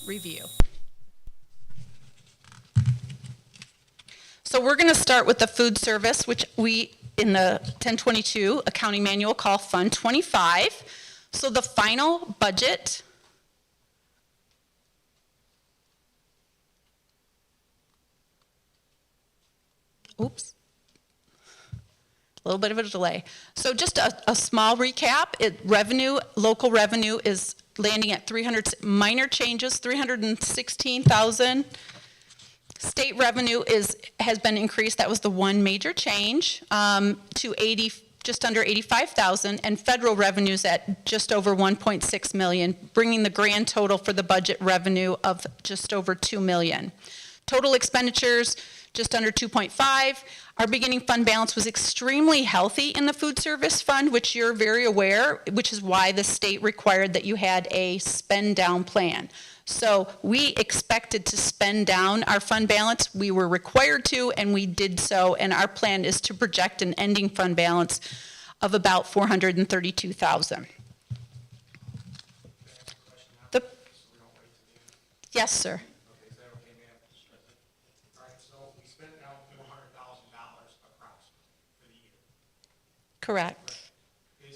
review. So we're going to start with the food service, which we, in the 1022 accounting manual, call Fund 25. So the final budget oops, a little bit of a delay. So just a small recap. Local revenue is landing at 300, minor changes, 316,000. State revenue has been increased. That was the one major change to just under 85,000, and federal revenues at just over 1.6 million, bringing the grand total for the budget revenue of just over 2 million. Total expenditures just under 2.5. Our beginning fund balance was extremely healthy in the food service fund, which you're very aware, which is why the state required that you had a spend down plan. So we expected to spend down our fund balance. We were required to, and we did so, and our plan is to project an ending fund balance of about 432,000. Yes, sir. Correct. Do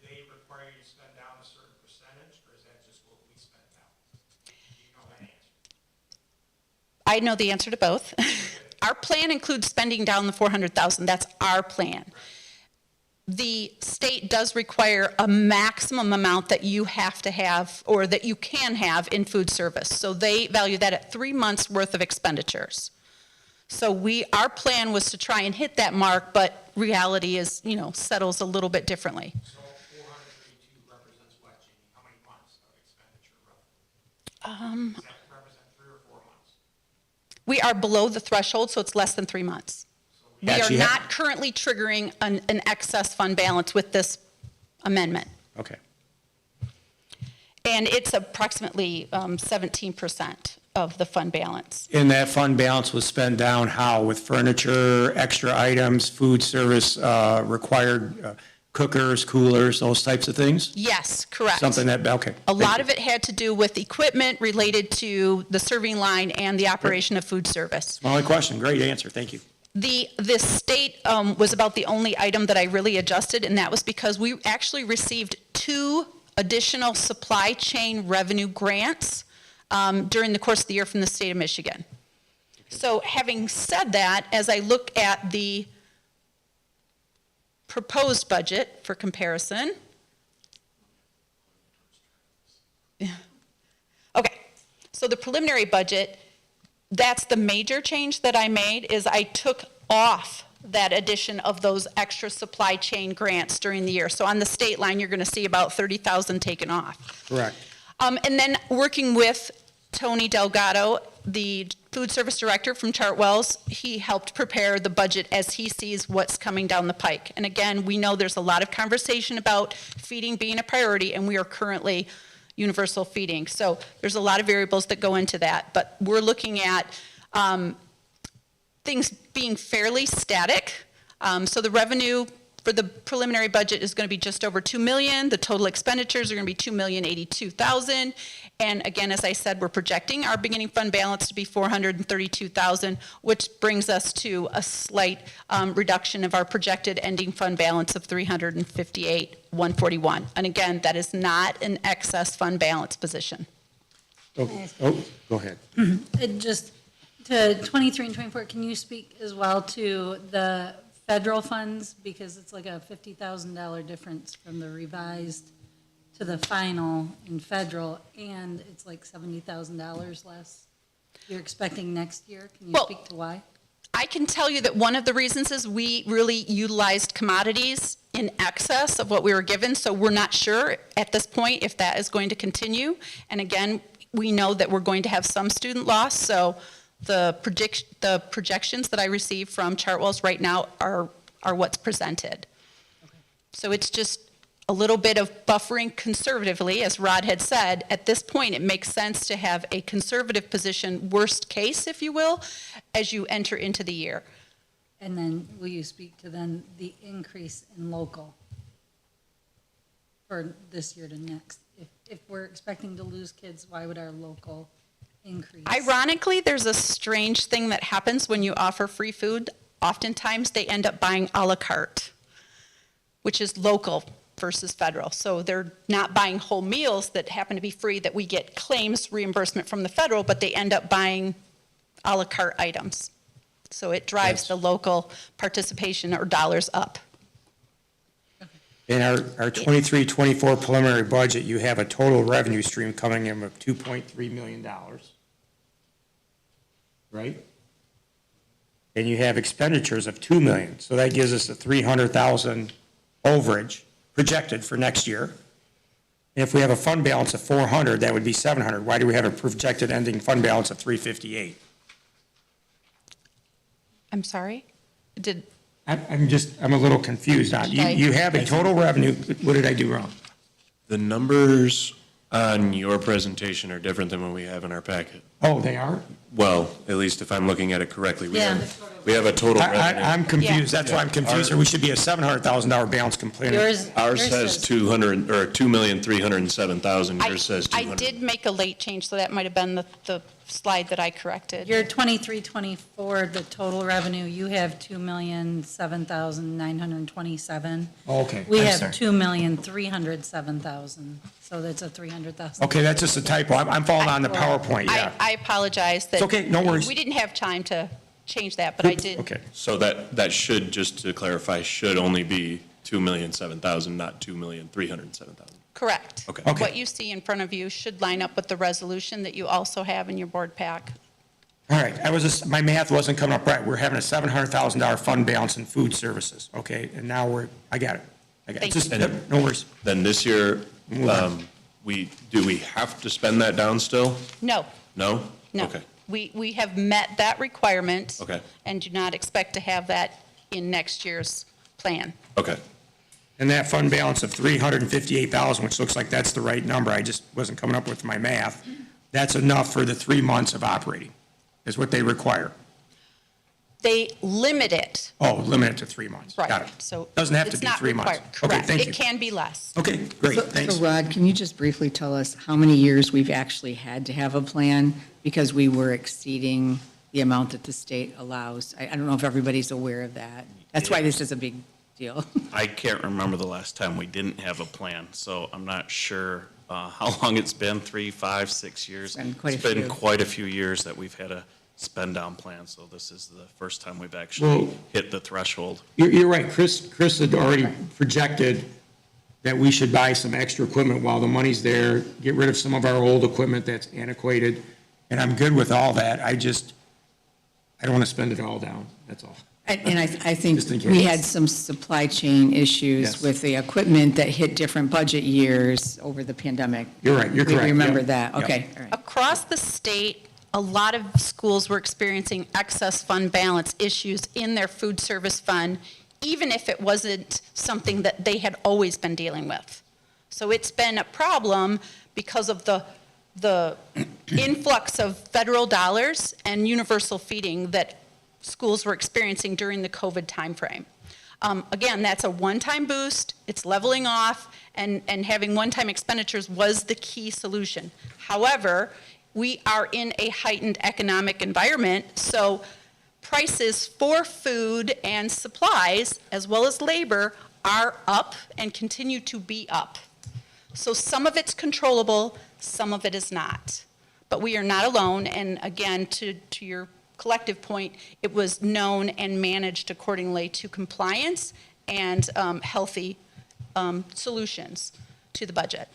they require you to spend down a certain percentage, or is that just what we spend down? Do you know that answer? I know the answer to both. Our plan includes spending down the 400,000. That's our plan. The state does require a maximum amount that you have to have, or that you can have in food service. So they value that at 3 months worth of expenditures. So our plan was to try and hit that mark, but reality is, settles a little bit differently. So 432 represents what, Jamie? How many months of expenditure roughly? Does that represent 3 or 4 months? We are below the threshold, so it's less than 3 months. We are not currently triggering an excess fund balance with this amendment. Okay. And it's approximately 17% of the fund balance. And that fund balance was spent down how? With furniture, extra items, food service, required cookers, coolers, those types of things? Yes, correct. Something that, okay. A lot of it had to do with equipment related to the serving line and the operation of food service. My only question. Great answer. Thank you. The state was about the only item that I really adjusted, and that was because we actually received 2 additional supply chain revenue grants during the course of the year from the state of Michigan. So having said that, as I look at the proposed budget for comparison, okay, so the preliminary budget, that's the major change that I made, is I took off that addition of those extra supply chain grants during the year. So on the state line, you're going to see about 30,000 taken off. Correct. And then working with Tony Delgado, the food service director from Chartwell's, he helped prepare the budget as he sees what's coming down the pike. And again, we know there's a lot of conversation about feeding being a priority, and we are currently universal feeding. So there's a lot of variables that go into that, but we're looking at things being fairly static. So the revenue for the preliminary budget is going to be just over 2 million. The total expenditures are going to be 2,082,000. And again, as I said, we're projecting our beginning fund balance to be 432,000, which brings us to a slight reduction of our projected ending fund balance of 358,141. And again, that is not an excess fund balance position. Go ahead. Just to 23 and 24, can you speak as well to the federal funds? Because it's like a $50,000 difference from the revised to the final in federal, and it's like $70,000 less you're expecting next year. Can you speak to why? I can tell you that one of the reasons is we really utilized commodities in excess of what we were given, so we're not sure at this point if that is going to continue. And again, we know that we're going to have some student loss, so the projections that I receive from Chartwell's right now are what's presented. Okay. So it's just a little bit of buffering conservatively, as Rod had said. At this point, it makes sense to have a conservative position, worst case, if you will, as you enter into the year. And then will you speak to then the increase in local for this year to next If we're expecting to lose kids, why would our local increase? Ironically, there's a strange thing that happens when you offer free food. Oftentimes, they end up buying a la carte, which is local versus federal. So they're not buying whole meals that happen to be free that we get claims reimbursement from the federal, but they end up buying a la carte items. So it drives Yes. the local participation or dollars up. In our 23-24 preliminary budget, you have a total revenue stream coming in of $2.3 million. Right? And you have expenditures of $2 million, so that gives us a $300,000 overage projected for next year. And if we have a fund balance of $400, that would be $700. Why do we have a projected ending fund balance of $358? I'm sorry? Did, I'm a little confused on, Okay. you have a total revenue, what did I do wrong? The numbers on your presentation are different than what we have in our packet. Oh, they are? Well, at least if I'm looking at it correctly, we Yeah. have a total revenue. I'm confused, that's why I'm confused, or we should be a $700,000 balance complaining. Ours says 200, or 2,307,000, yours says I 200. did make a late change, so that might have been the slide that I corrected. Your 23-24, the total revenue, you have 2,007,927. Oh, okay, We I'm have sorry. 2,307,000, so that's a 300,000. Okay, that's just a typo, I'm falling on the PowerPoint, yeah. I apologize that. It's okay, no worries. We didn't have time to change that, but I did. Okay, So that should, just to clarify, should only be 2,007,000, not 2,307,000. Correct. Okay. Okay. What you see in front of you should line up with the resolution that you also have in your board pack. all right, my math wasn't coming up right, we're having a $700,000 fund balance in food services, okay, and now I got it. Thank Just, you. no worries. Then this year, Move on. we have to spend that down still? No, No? no. Okay. We have met that requirement. Okay. And do not expect to have that in next year's plan. Okay. And that fund balance of $358,000, which looks like that's the right number, I just wasn't coming up with my math, that's enough for the 3 months of operating, is what they require. They limit it. Oh, limit it to 3 months. Right. Got it. So Doesn't have to it's be not 3 months. required. Okay, Correct. thank you. It can be less. Okay, great, So- thanks. So Rod, can you just briefly tell us how many years we've actually had to have a plan because we were exceeding the amount that the state allows? I don't know if everybody's aware of that. That's why this is a big deal. I can't remember the last time we didn't have a plan, so I'm not sure how long it's been, 3, 5, 6 years. Been quite a It's been few. quite a few years that we've had a spend down plan, so this is the first time we've actually Well- hit the threshold. You're right, Chris had already projected that we should buy some extra equipment while the money's there, get rid of some of our old equipment that's antiquated, and I'm good with all that, I don't want to spend it all down, that's all. And I think Just in we case. had some supply chain issues Yes. with the equipment that hit different budget years over the pandemic. You're right, you're correct. We remember Yep, that, yep. okay, all right. Across the state, a lot of schools were experiencing excess fund balance issues in their food service fund, even if it wasn't something that they had always been dealing with. So it's been a problem because of the influx of federal dollars and universal feeding that schools were experiencing during the COVID timeframe. Again, that's a one-time boost, it's leveling off, and having one-time expenditures was the key solution. However, we are in a heightened economic environment, so prices for food and supplies, as well as labor, are up and continue to be up. So some of it's controllable, some of it is not. But we are not alone, and again, to your collective point, it was known and managed accordingly to compliance and healthy solutions to the budget.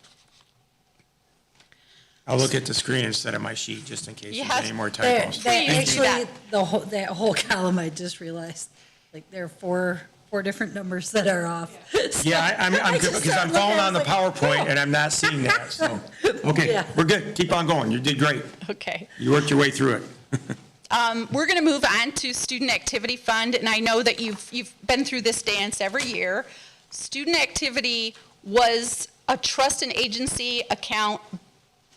I'll look at the screen instead of my sheet, just in case there's Yes. any more There, typos. Please do actually, that. that whole column, I just realized, like, there are four different numbers that are off. Yeah, I'm good, just because I'm started falling looking, on the I was like, PowerPoint, and I'm not seeing that, so, okay, Yeah. we're good, keep on going, you did great, Okay. you worked your way through it. We're going to move on to Student Activity Fund, and I know that you've been through this dance every year. Student Activity was a trust and agency account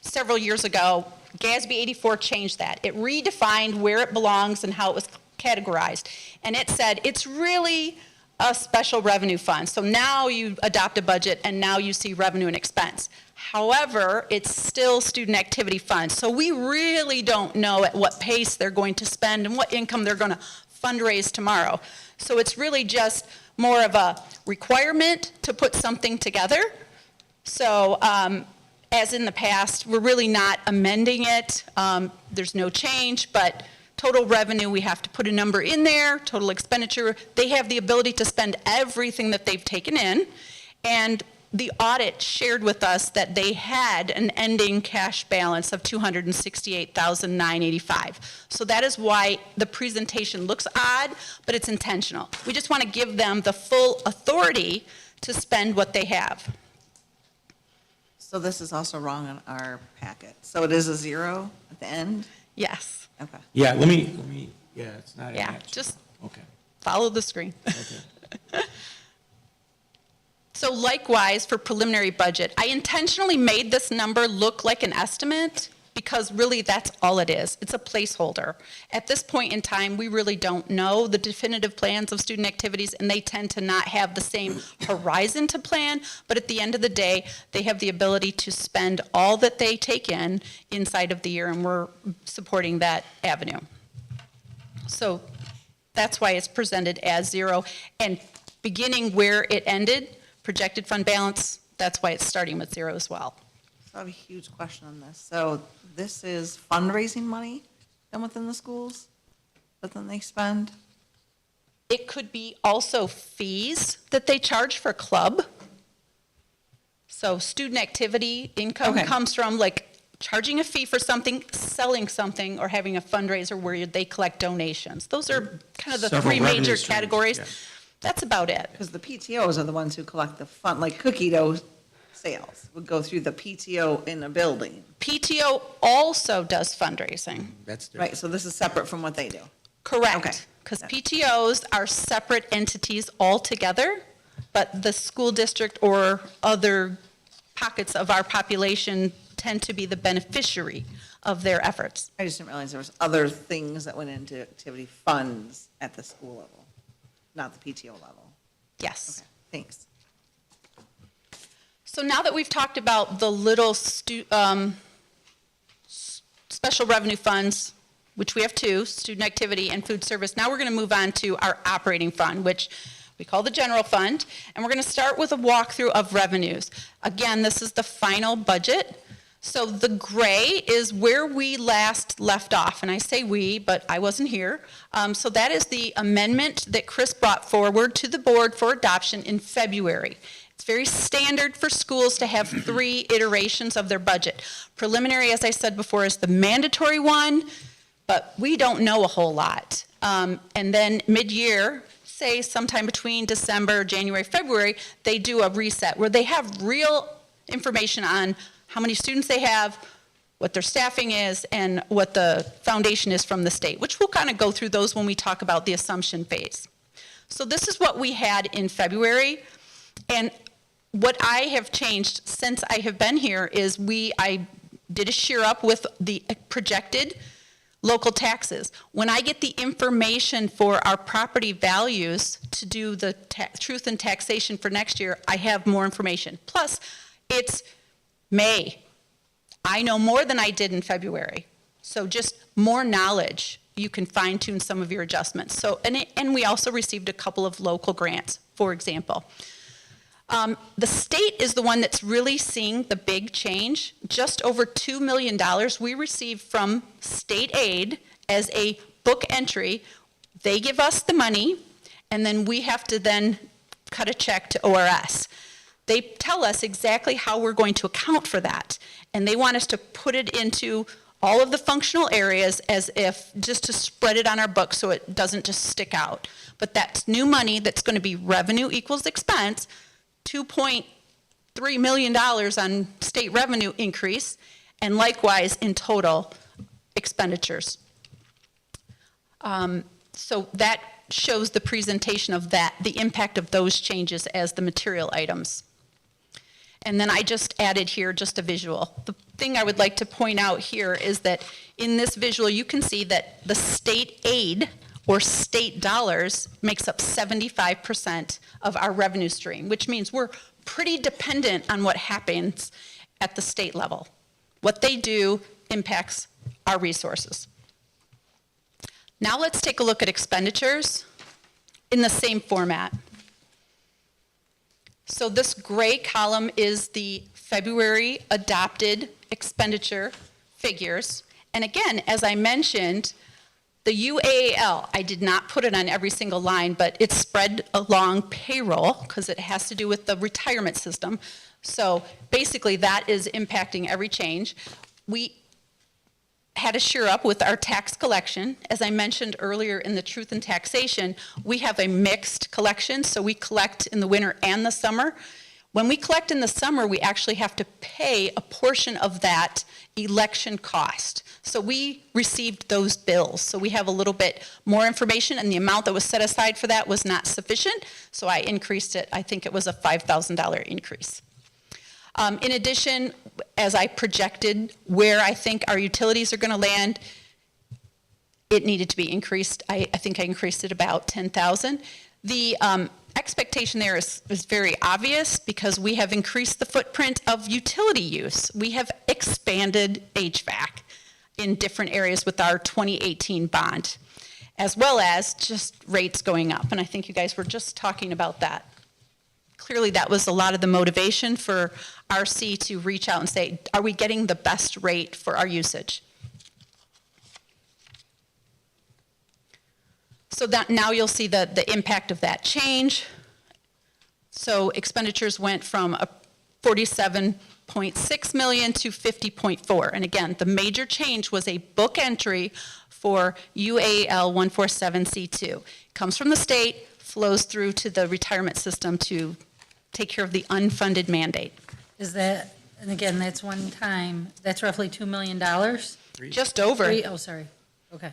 several years ago. GASB 84 changed that. It redefined where it belongs and how it was categorized. And it said it's really a special revenue fund. So now you adopt a budget and now you see revenue and expense. However, it's still student activity funds. So we really don't know at what pace they're going to spend and what income they're going to fundraise tomorrow. So it's really just more of a requirement to put something together. So as in the past, we're really not amending it. There's no change, but total revenue, we have to put a number in there. Total expenditure, they have the ability to spend everything that they've taken in. And the audit shared with us that they had an ending cash balance of $268,985. So that is why the presentation looks odd, but it's intentional. We just want to give them the full authority to spend what they have. So this is also wrong on our packet. So it is a 0 at the end? Yes. Okay. Yeah, let me, yeah, it's not in Yeah, that. just Okay, follow the screen. okay. So likewise, for preliminary budget, I intentionally made this number look like an estimate because really that's all it is. It's a placeholder. At this point in time, we really don't know the definitive plans of student activities, and they tend to not have the same horizon to plan, but at the end of the day, they have the ability to spend all that they take in inside of the year, and we're supporting that avenue. So that's why it's presented as 0, and beginning where it ended, projected fund balance, that's why it's starting with 0 as well. So I have a huge question on this. So this is fundraising money done within the schools that then they spend? It could be also fees that they charge for club. So student activity income Okay. comes from like charging a fee for something, selling something, or having a fundraiser where they collect donations. Those are kind of the Several 3 revenue major streams, categories. yeah. That's about it. Because the PTOs are the ones who collect the fund, like cookie dough sales would go through the PTO in a building, PTO also does fundraising. That's right? So this is separate from what they do. Okay. Correct. Because PTOs are separate entities altogether, but the school district or other pockets of our population tend to be the beneficiary of their efforts. I just didn't realize there was other things that went into activity funds at the school level, not the PTO level. Yes. Okay, thanks. So now that we've talked about the little special revenue funds, which we have 2, student activity and food service, now we're going to move on to our operating fund, which we call the general fund, and we're going to start with a walkthrough of revenues. Again, this is the final budget. So the gray is where we last left off, and I say we, but I wasn't here. So that is the amendment that Chris brought forward to the board for adoption in February. It's very standard for schools to have 3 iterations of their budget. Preliminary, as I said before, is the mandatory one, but we don't know a whole lot. And then mid-year, say sometime between December, January, February, they do a reset where they have real information on how many students they have, what their staffing is, and what the foundation is from the state, which we'll kind of go through those when we talk about the assumption phase. So this is what we had in February, and what I have changed since I have been here is I did a shear up with the projected local taxes. When I get the information for our property values to do the truth in taxation for next year, I have more information. Plus, it's May. I know more than I did in February. So just more knowledge, you can fine tune some of your adjustments. So, and we also received a couple of local grants, for example. The state is the one that's really seeing the big change. Just over $2 million we received from state aid as a book entry. They give us the money, and then we have to then cut a check to ORS. They tell us exactly how we're going to account for that, and they want us to put it into all of the functional areas as if just to spread it on our books so it doesn't just stick out. But that's new money that's going to be revenue equals expense, $2.3 million on state revenue increase, and likewise in total expenditures. So that shows the presentation of that, the impact of those changes as the material items. And then I just added here just a visual. The thing I would like to point out here is that in this visual, you can see that the state aid or state dollars makes up 75% of our revenue stream, which means we're pretty dependent on what happens at the state level. What they do impacts our resources. Now let's take a look at expenditures in the same format. So this gray column is the February adopted expenditure figures. And again, as I mentioned, the UAL, I did not put it on every single line, but it's spread along payroll because it has to do with the retirement system. So basically that is impacting every change. We had to shore up with our tax collection. As I mentioned earlier in the truth in taxation, we have a mixed collection, so we collect in the winter and the summer. When we collect in the summer, we actually have to pay a portion of that election cost. So we received those bills. So we have a little bit more information, and the amount that was set aside for that was not sufficient, so I increased it. I think it was a $5,000 increase. In addition, as I projected where I think our utilities are going to land, it needed to be increased. I think I increased it about 10,000. The expectation there is very obvious because we have increased the footprint of utility use. We have expanded HVAC in different areas with our 2018 bond, as well as just rates going up. And I think you guys were just talking about that. Clearly, that was a lot of the motivation for RC to reach out and say, are we getting the best rate for our usage? So that now you'll see the impact of that change. So expenditures went from 47.6 million to 50.4. And again, the major change was a book entry for UAL 147C2. Comes from the state, flows through to the retirement system to take care of the unfunded mandate. Is that, and again, that's one time, that's roughly $2 million? Just over. Oh, sorry. Okay.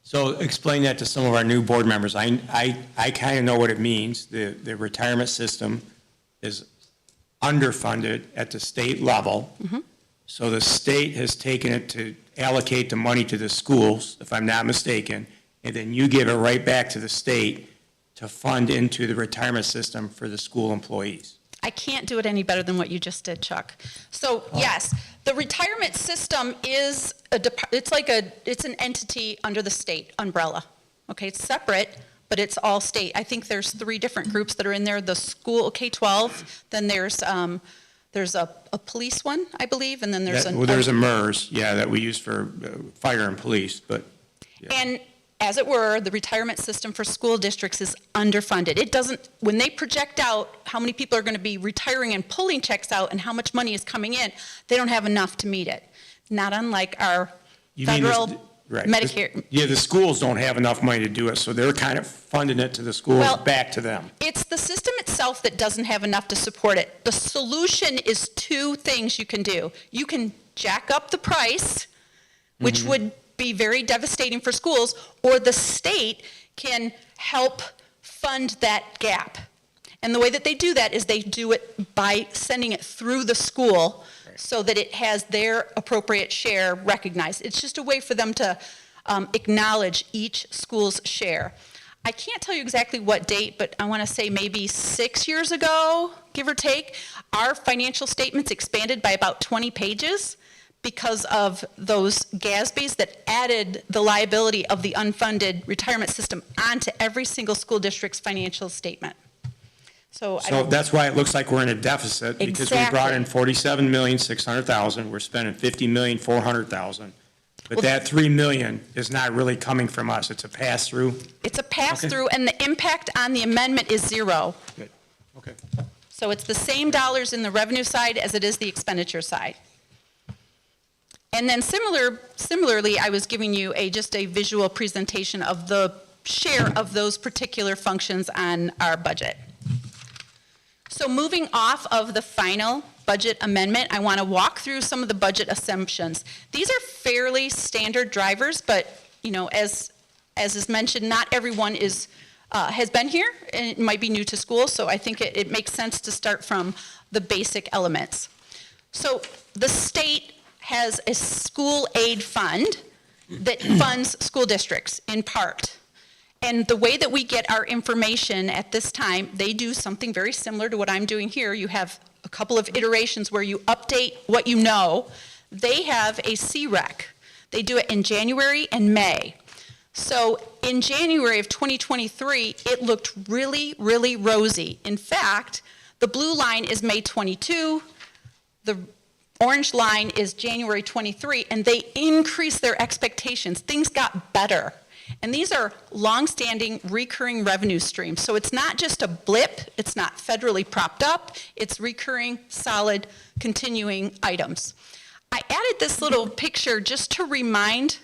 So explain that to some of our new board members. I kind of know what it means. The retirement system is underfunded at the state level. Mm-hmm. So the state has taken it to allocate the money to the schools, if I'm not mistaken, and then you give it right back to the state to fund into the retirement system for the school employees. I can't do it any better than what you just did, Chuck. So yes, the retirement system is it's an entity under the state umbrella. Okay, it's separate, but it's all state. I think there's 3 different groups that are in there: the school K-12, then there's a police one, I believe, and then there's There's a MERS, yeah, that we use for fire and police, but. Yeah. And as it were, the retirement system for school districts is underfunded. It doesn't, when they project out how many people are going to be retiring and pulling checks out and how much money is coming in, they don't have enough to meet it. Not unlike our federal Right. Medicare. Yeah, the schools don't have enough money to do it, so they're kind of funding it to the schools, Well, back to them. It's the system itself that doesn't have enough to support it. The solution is 2 things you can do. You can jack up the price, which would be very devastating for schools, or the state can help fund that gap. And the way that they do that is they do it by sending it through the school so that it has their appropriate share recognized. It's just a way for them to acknowledge each school's share. I can't tell you exactly what date, but I want to say maybe 6 years ago, give or take, our financial statements expanded by about 20 pages because of those GASBs that added the liability of the unfunded retirement system onto every single school district's financial statement. So That's why it looks like we're in a deficit, because we brought in $47,600,000, we're spending $50,400,000. But that $3 million is not really coming from us, it's a pass-through? It's a pass-through, and the impact on the amendment is 0. Good, okay. So it's the same dollars in the revenue side as it is the expenditure side. And then similarly, I was giving you just a visual presentation of the share of those particular functions on our budget. So moving off of the final budget amendment, I want to walk through some of the budget assumptions. These are fairly standard drivers, but as is mentioned, not everyone has been here, and it might be new to school, so I think it makes sense to start from the basic elements. So the state has a school aid fund that funds school districts in part. And the way that we get our information at this time, they do something very similar to what I'm doing here. You have a couple of iterations where you update what you know. They have a CREC. They do it in January and May. So in January of 2023, it looked really, really rosy. In fact, the blue line is May 22, the orange line is January 23, and they increased their expectations. Things got better. And these are longstanding recurring revenue streams. So it's not just a blip, it's not federally propped up, it's recurring, solid, continuing items. I added this little picture just to remind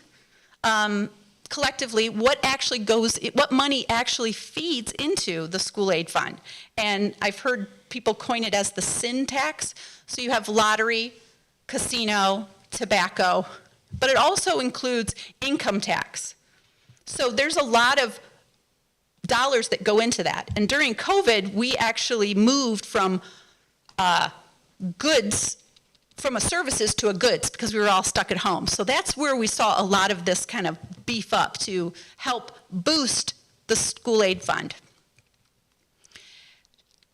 collectively what money actually feeds into the school aid fund. And I've heard people coin it as the sin tax. So you have lottery, casino, tobacco, but it also includes income tax. So there's a lot of dollars that go into that. And during COVID, we actually moved from services to a goods because we were all stuck at home. So that's where we saw a lot of this kind of beef up to help boost the school aid fund.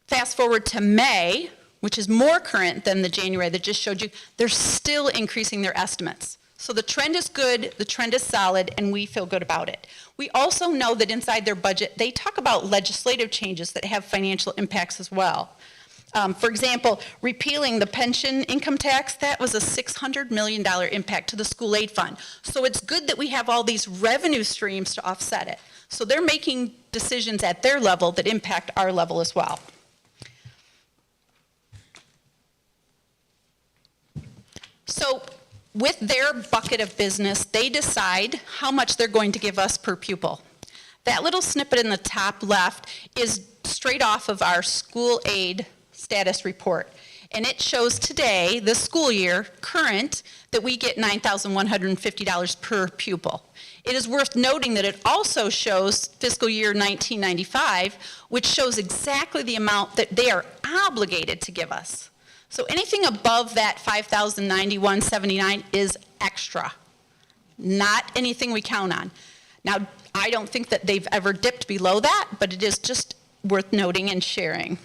Fast forward to May, which is more current than the January that just showed you, they're still increasing their estimates. So the trend is good, the trend is solid, and we feel good about it. We also know that inside their budget, they talk about legislative changes that have financial impacts as well. For example, repealing the pension income tax, that was a $600 million impact to the school aid fund. So it's good that we have all these revenue streams to offset it. So they're making decisions at their level that impact our level as well. So with their bucket of business, they decide how much they're going to give us per pupil. That little snippet in the top left is straight off of our school aid status report. And it shows today, this school year, current, that we get $9,150 per pupil. It is worth noting that it also shows fiscal year 1995, which shows exactly the amount that they are obligated to give us. So anything above that $5,091.79 is extra, not anything we count on. Now, I don't think that they've ever dipped below that, but it is just worth noting and sharing.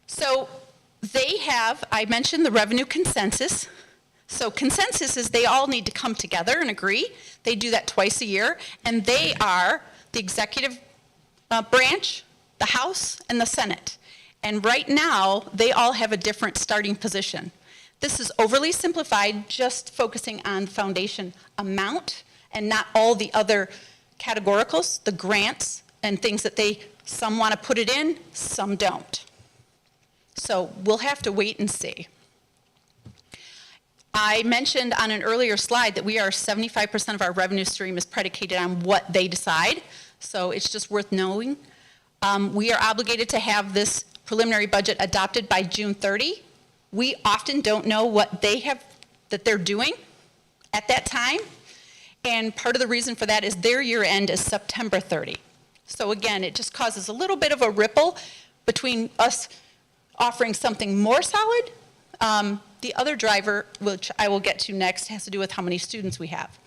So they have, I mentioned the revenue consensus. So consensus is they all need to come together and agree. They do that twice a year, and they are the executive branch, the House, and the Senate. And right now, they all have a different starting position. This is overly simplified, just focusing on foundation amount and not all the other categoricals, the grants and things that some want to put it in, some don't. So we'll have to wait and see. I mentioned on an earlier slide that we are 75% of our revenue stream is predicated on what they decide. So it's just worth knowing. We are obligated to have this preliminary budget adopted by June 30. We often don't know what that they're doing at that time. And part of the reason for that is their year end is September 30. So again, it just causes a little bit of a ripple between us offering something more solid. The other driver, which I will get to next, has to do with how many students we have.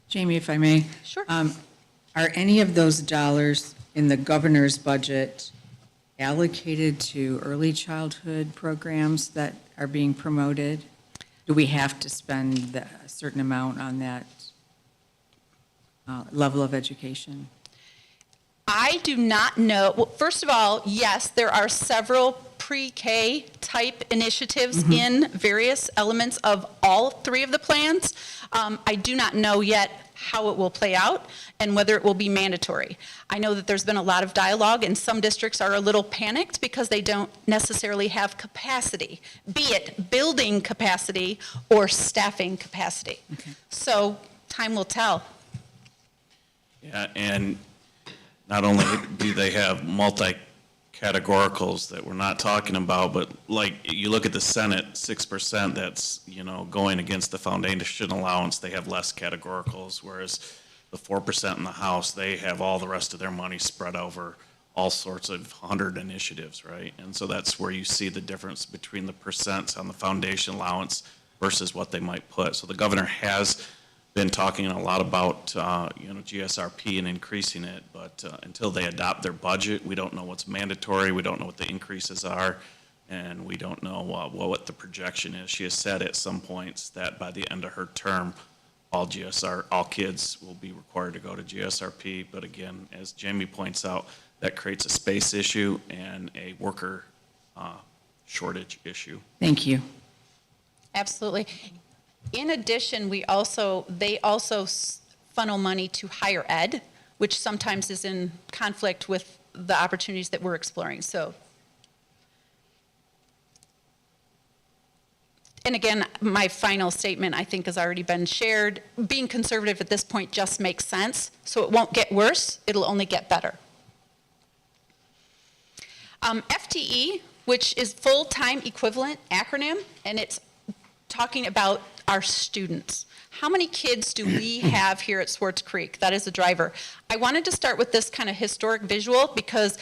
Jamie, if I may. Sure. Are any of those dollars in the governor's budget allocated to early childhood programs that are being promoted? Do we have to spend a certain amount on that level of education? I do not know. Well, first of all, yes, there are several pre-K type initiatives in various elements of all three of the plans. I do not know yet how it will play out and whether it will be mandatory. I know that there's been a lot of dialogue, and some districts are a little panicked because they don't necessarily have capacity, be it building capacity or staffing capacity. Okay. So time will tell. Yeah, and not only do they have multi-categoricals that we're not talking about, but like you look at the Senate, 6%, that's, going against the foundation allowance, they have less categoricals, whereas the 4% in the House, they have all the rest of their money spread over all sorts of 100 initiatives, right? And so that's where you see the difference between the percents on the foundation allowance versus what they might put. So the governor has been talking a lot about, GSRP and increasing it, but until they adopt their budget, we don't know what's mandatory, we don't know what the increases are, and we don't know what the projection is. She has said at some points that by the end of her term, all kids will be required to go to GSRP, but again, as Jamie points out, that creates a space issue and a worker shortage issue. Thank you. Absolutely. In addition, they also funnel money to higher ed, which sometimes is in conflict with the opportunities that we're exploring. So, and again, my final statement, I think, has already been shared. Being conservative at this point just makes sense, so it won't get worse, it'll only get better. FTE, which is full-time equivalent acronym, and it's talking about our students. How many kids do we have here at Swartz Creek? That is the driver. I wanted to start with this kind of historic visual because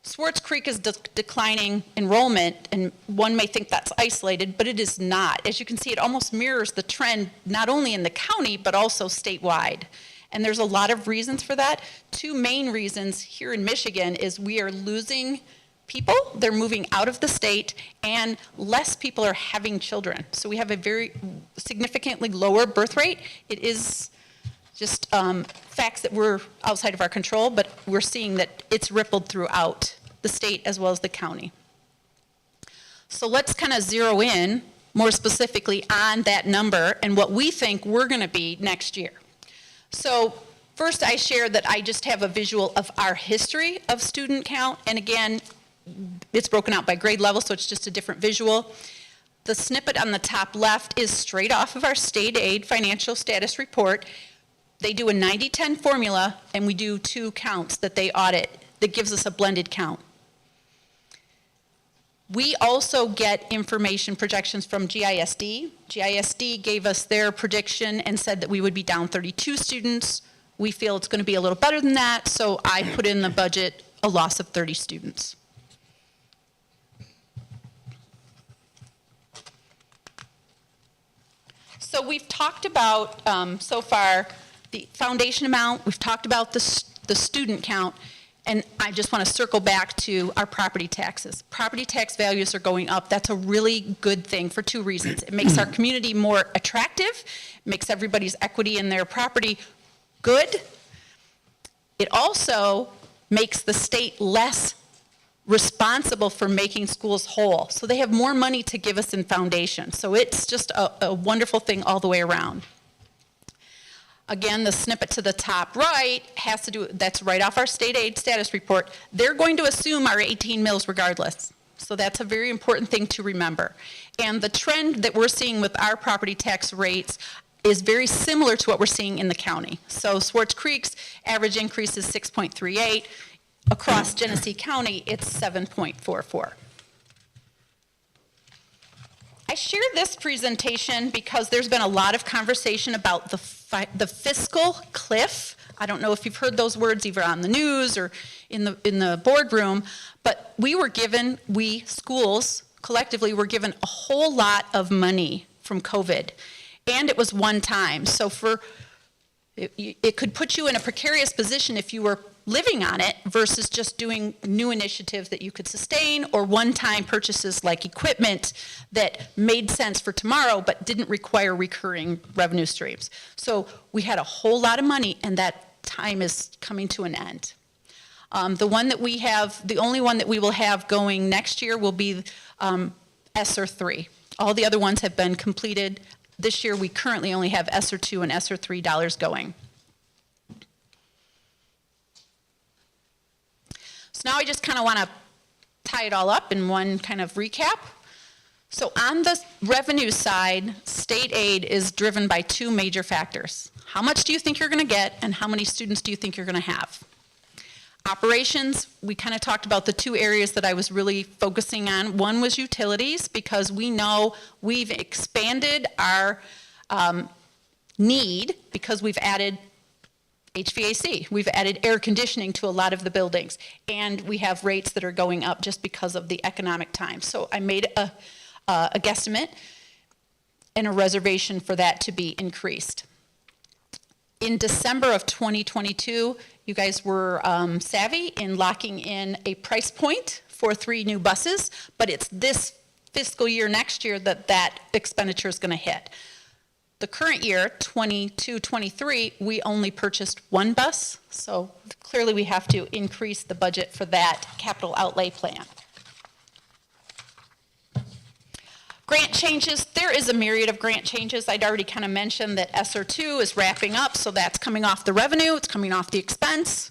Swartz Creek is declining enrollment, and one may think that's isolated, but it is not. As you can see, it almost mirrors the trend not only in the county, but also statewide. And there's a lot of reasons for that. Two main reasons here in Michigan is we are losing people, they're moving out of the state, and less people are having children. So we have a very significantly lower birth rate. It is just facts that were outside of our control, but we're seeing that it's rippled throughout the state as well as the county. So let's kind of zero in more specifically on that number and what we think we're going to be next year. So first I shared that I just have a visual of our history of student count, and again, it's broken out by grade level, so it's just a different visual. The snippet on the top left is straight off of our state aid financial status report. They do a 90-10 formula, and we do 2 counts that they audit that gives us a blended count. We also get information projections from GISD. GISD gave us their prediction and said that we would be down 32 students. We feel it's going to be a little better than that, so I put in the budget a loss of 30 students. So we've talked about, so far, the foundation amount, we've talked about the student count, and I just want to circle back to our property taxes. Property tax values are going up. That's a really good thing for 2 reasons. It makes our community more attractive, makes everybody's equity in their property good. It also makes the state less responsible for making schools whole. So they have more money to give us in foundation. So it's just a wonderful thing all the way around. Again, the snippet to the top right has to do, that's right off our state aid status report. They're going to assume our 18 mills regardless. So that's a very important thing to remember. And the trend that we're seeing with our property tax rates is very similar to what we're seeing in the county. So Swartz Creek's average increase is 6.38. Across Genesee County, it's 7.44. I share this presentation because there's been a lot of conversation about the fiscal cliff. I don't know if you've heard those words either on the news or in the boardroom, but we schools collectively were given a whole lot of money from COVID, and it was one time. So it could put you in a precarious position if you were living on it versus just doing new initiatives that you could sustain or one-time purchases like equipment that made sense for tomorrow but didn't require recurring revenue streams. So we had a whole lot of money, and that time is coming to an end. The only one that we will have going next year will be ESSER 3. All the other ones have been completed. This year we currently only have ESSER 2 and ESSER 3 dollars going. Now I just kind of want to tie it all up in one kind of recap. So on the revenue side, state aid is driven by 2 major factors. How much do you think you're going to get, and how many students do you think you're going to have? Operations, we kind of talked about the 2 areas that I was really focusing on. One was utilities, because we know we've expanded our need because we've added HVAC. We've added air conditioning to a lot of the buildings, and we have rates that are going up just because of the economic times. So I made a guesstimate and a reservation for that to be increased. In December of 2022, you guys were savvy in locking in a price point for 3 new buses, but it's this fiscal year next year that expenditure is going to hit. The current year, 22-23, we only purchased 1 bus, so clearly we have to increase the budget for that capital outlay plan. Grant changes, there is a myriad of grant changes. I'd already kind of mentioned that ESSER 2 is wrapping up, so that's coming off the revenue, it's coming off the expense.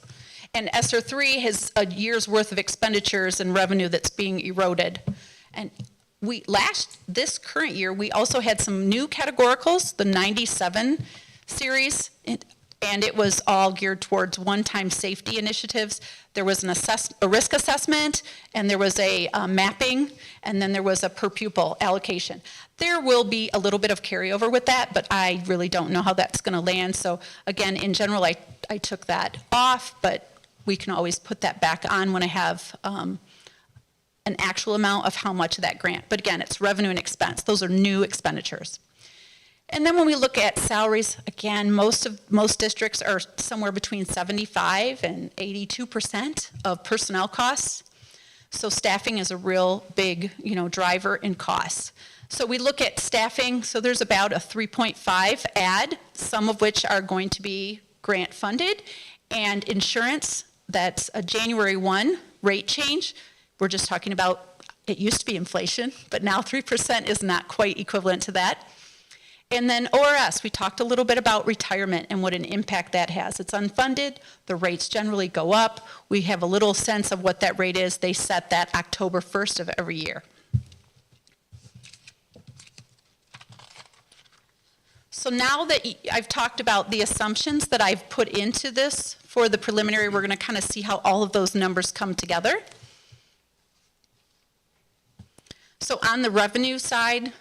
And ESSER 3 has a year's worth of expenditures and revenue that's being eroded. And this current year, we also had some new categoricals, the 97 series, and it was all geared towards one-time safety initiatives. There was a risk assessment, and there was a mapping, and then there was a per pupil allocation. There will be a little bit of carryover with that, but I really don't know how that's going to land. So again, in general, I took that off, but we can always put that back on when I have an actual amount of how much of that grant. But again, it's revenue and expense. Those are new expenditures. And then when we look at salaries, again, most districts are somewhere between 75 and 82% of personnel costs. So staffing is a real big, driver in costs. So we look at staffing, so there's about a 3.5 add, some of which are going to be grant funded, and insurance, that's a January 1 rate change. We're just talking about, it used to be inflation, but now 3% is not quite equivalent to that. And then ORS, we talked a little bit about retirement and what an impact that has. It's unfunded, the rates generally go up. We have a little sense of what that rate is. They set that October 1st of every year. So now that I've talked about the assumptions that I've put into this for the preliminary, we're going to kind of see how all of those numbers come together. So on the revenue side,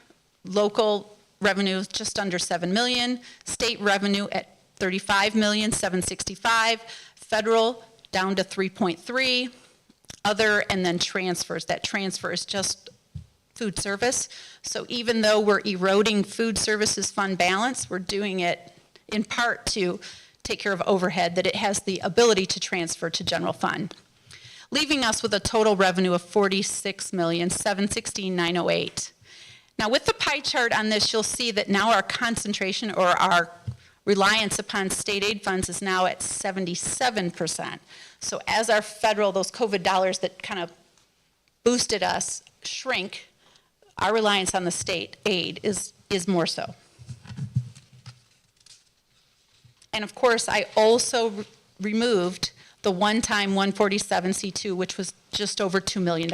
local revenue is just under 7 million, state revenue at 35,765,000, federal down to 3.3, other, and then transfers. That transfer is just food service. So even though we're eroding food services fund balance, we're doing it in part to take care of overhead that it has the ability to transfer to general fund, leaving us with a total revenue of 46,716,908. Now with the pie chart on this, you'll see that now our concentration or our reliance upon state aid funds is now at 77%. So as our federal, those COVID dollars that kind of boosted us shrink, our reliance on the state aid is more so. And of course, I also removed the one-time 147C2, which was just over $2 million.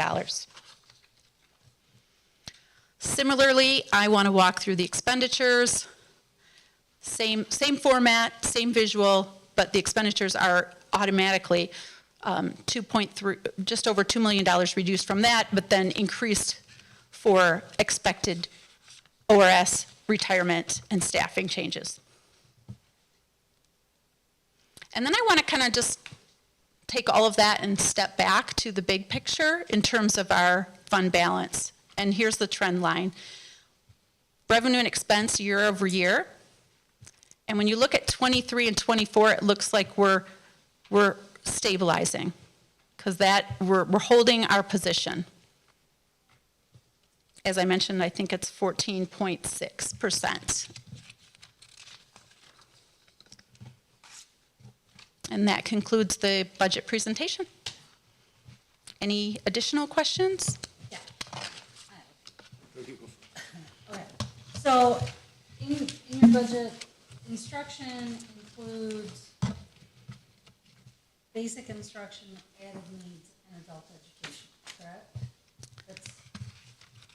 Similarly, I want to walk through the expenditures. Same format, same visual, but the expenditures are automatically 2.3, just over $2 million reduced from that, but then increased for expected ORS, retirement, and staffing changes. And then I want to kind of just take all of that and step back to the big picture in terms of our fund balance. And here's the trend line. Revenue and expense year over year. And when you look at 23 and 24, it looks like we're stabilizing because we're holding our position. As I mentioned, I think it's 14.6%. And that concludes the budget presentation. Any additional questions? Yeah. Okay. So in your budget, instruction includes basic instruction, added needs, and adult education, correct?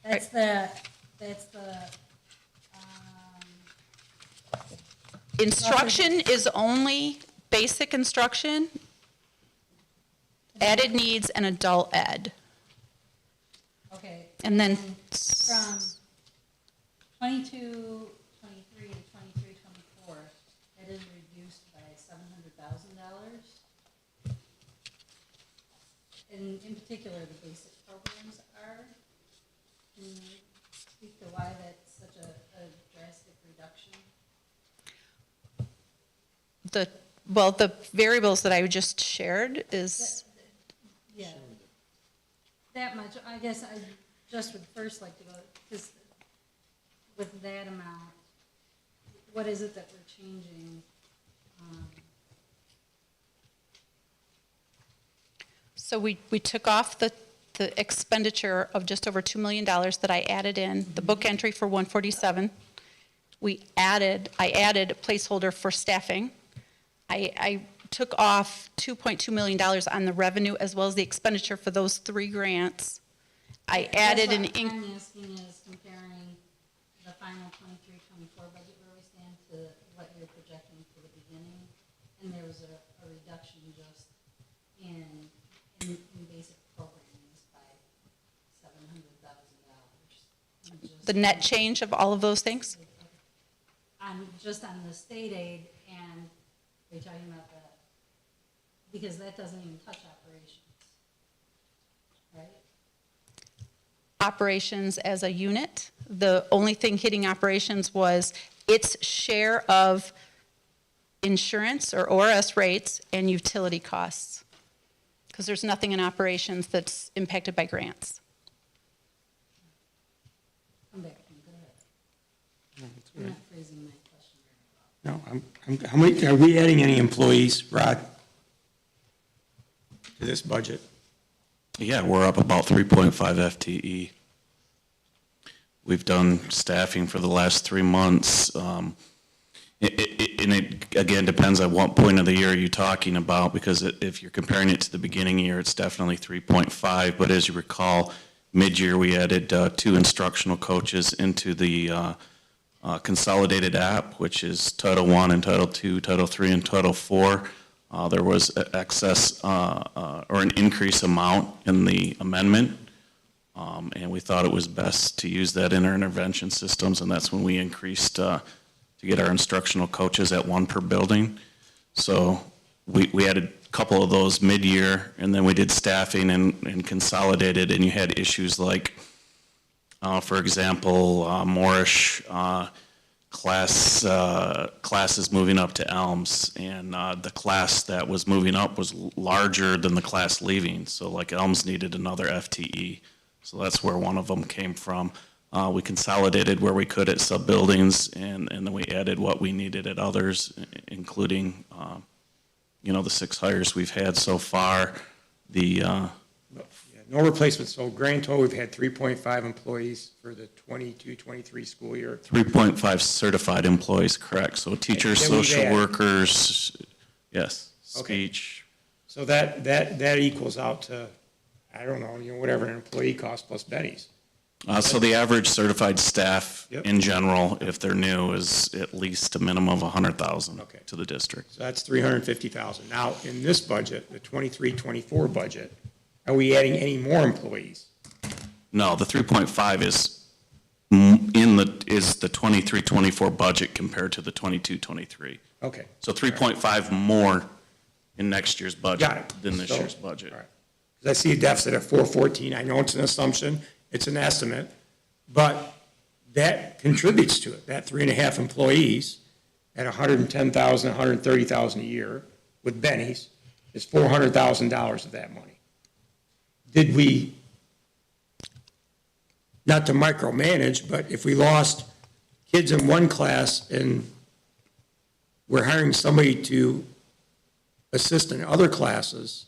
That's the Instruction is only basic instruction, added needs, and adult ed. okay. And then From 22, 23 to 23, 24, that is reduced by $700,000. In particular, the basic programs are. Can you speak to why that's such a drastic reduction? the variables that I just shared is, Yeah. That much, I guess I just would first like to go, because with that amount, what is it that we're changing? so we took off the expenditure of just over $2 million that I added in, the book entry for 147. I added a placeholder for staffing. I took off $2.2 million on the revenue as well as the expenditure for those 3 grants. I added an, What I'm asking is comparing the final 23-24 budget where we stand to what you're projecting for the beginning, and there was a reduction just in basic programs by $700,000. the net change of all of those things. Just on the state aid, and are you talking about that? Because that doesn't even touch operations, right? Operations as a unit. The only thing hitting operations was its share of insurance or ORS rates and utility costs. Because there's nothing in operations that's impacted by grants. Come back, go ahead. I'm not phrasing my question very well. No, how many, are we adding any employees, Rod, to this budget? Yeah, we're up about 3.5 FTE. We've done staffing for the last 3 months. And it, again, depends on what point of the year you're talking about, because if you're comparing it to the beginning year, it's definitely 3.5. But as you recall, mid-year, we added 2 instructional coaches into the consolidated app, which is Title I and Title II, Title III, and Title IV. There was excess or an increase amount in the amendment, and we thought it was best to use that in our intervention systems, and that's when we increased to get our instructional coaches at 1 per building. So we added a couple of those mid-year, and then we did staffing and consolidated, and you had issues like, for example, Moorish classes moving up to Elms, and the class that was moving up was larger than the class leaving. So like Elms needed another FTE. So that's where one of them came from. We consolidated where we could at sub-buildings, and then we added what we needed at others, including, the 6 hires we've had so far. No replacements, so grand total, we've had 3.5 employees for the 22-23 school year. 3.5 certified employees, correct. So teachers, And then we've social added- workers, yes, Okay. speech. So that equals out to, I don't know, whatever an employee costs plus Benny's. So the average certified staff Yep. in general, if they're new, is at least a minimum of 100,000 Okay. to the district. So that's 350,000. Now, in this budget, the 23-24 budget, are we adding any more employees? No, the 3.5 is the 23-24 budget compared to the 22-23. Okay. So 3.5 more in next year's budget Got it. than this So- year's budget. All right. 'Cause I see a deficit of 414. I know it's an assumption, it's an estimate, but that contributes to it. That 3.5 employees at 110,000, 130,000 a year with Benny's is $400,000 of that money. Did we, not to micromanage, but if we lost kids in one class and we're hiring somebody to assist in other classes,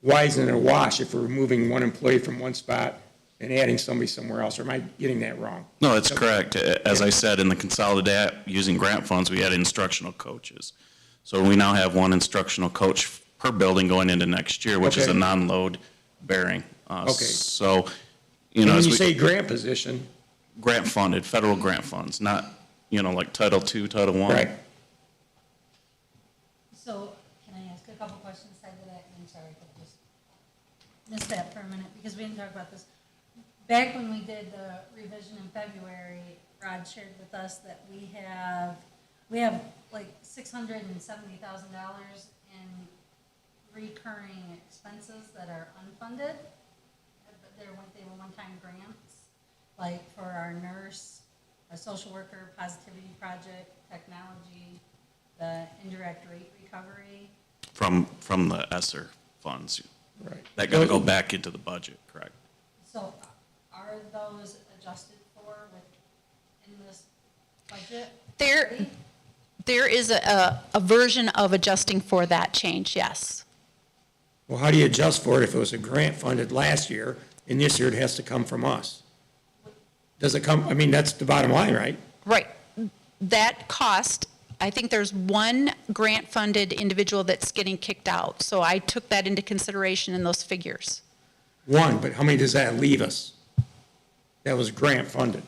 why isn't it a wash if we're moving one employee from one spot and adding somebody somewhere else? Or am I getting that wrong? No, that's correct. As I said, in the consolidated app, using grant funds, we had instructional coaches. So we now have 1 instructional coach per building going into next year, which is a Okay. non-load bearing. Okay. So, And when as you we, say grant position, grant funded, federal grant funds, not, like Title II, Title I. right, So, can I ask a couple questions side to that? I'm sorry if I just missed that for a minute, because we didn't talk about this. Back when we did the revision in February, Rod shared with us that we have like $670,000 in recurring expenses that are unfunded, but they were one-time grants, like for our nurse, our social worker, positivity project, technology, the indirect rate recovery. from the ESSER funds. Right. That gotta go back into the budget, correct? So are those adjusted for in this budget? There is a version of adjusting for that change, yes. Well, how do you adjust for it if it was a grant funded last year, and this year it has to come from us? Does it come, I mean, that's the bottom line, right? Right. That cost, I think there's one grant-funded individual that's getting kicked out. So I took that into consideration in those figures. One, but how many does that leave us? That was grant funded.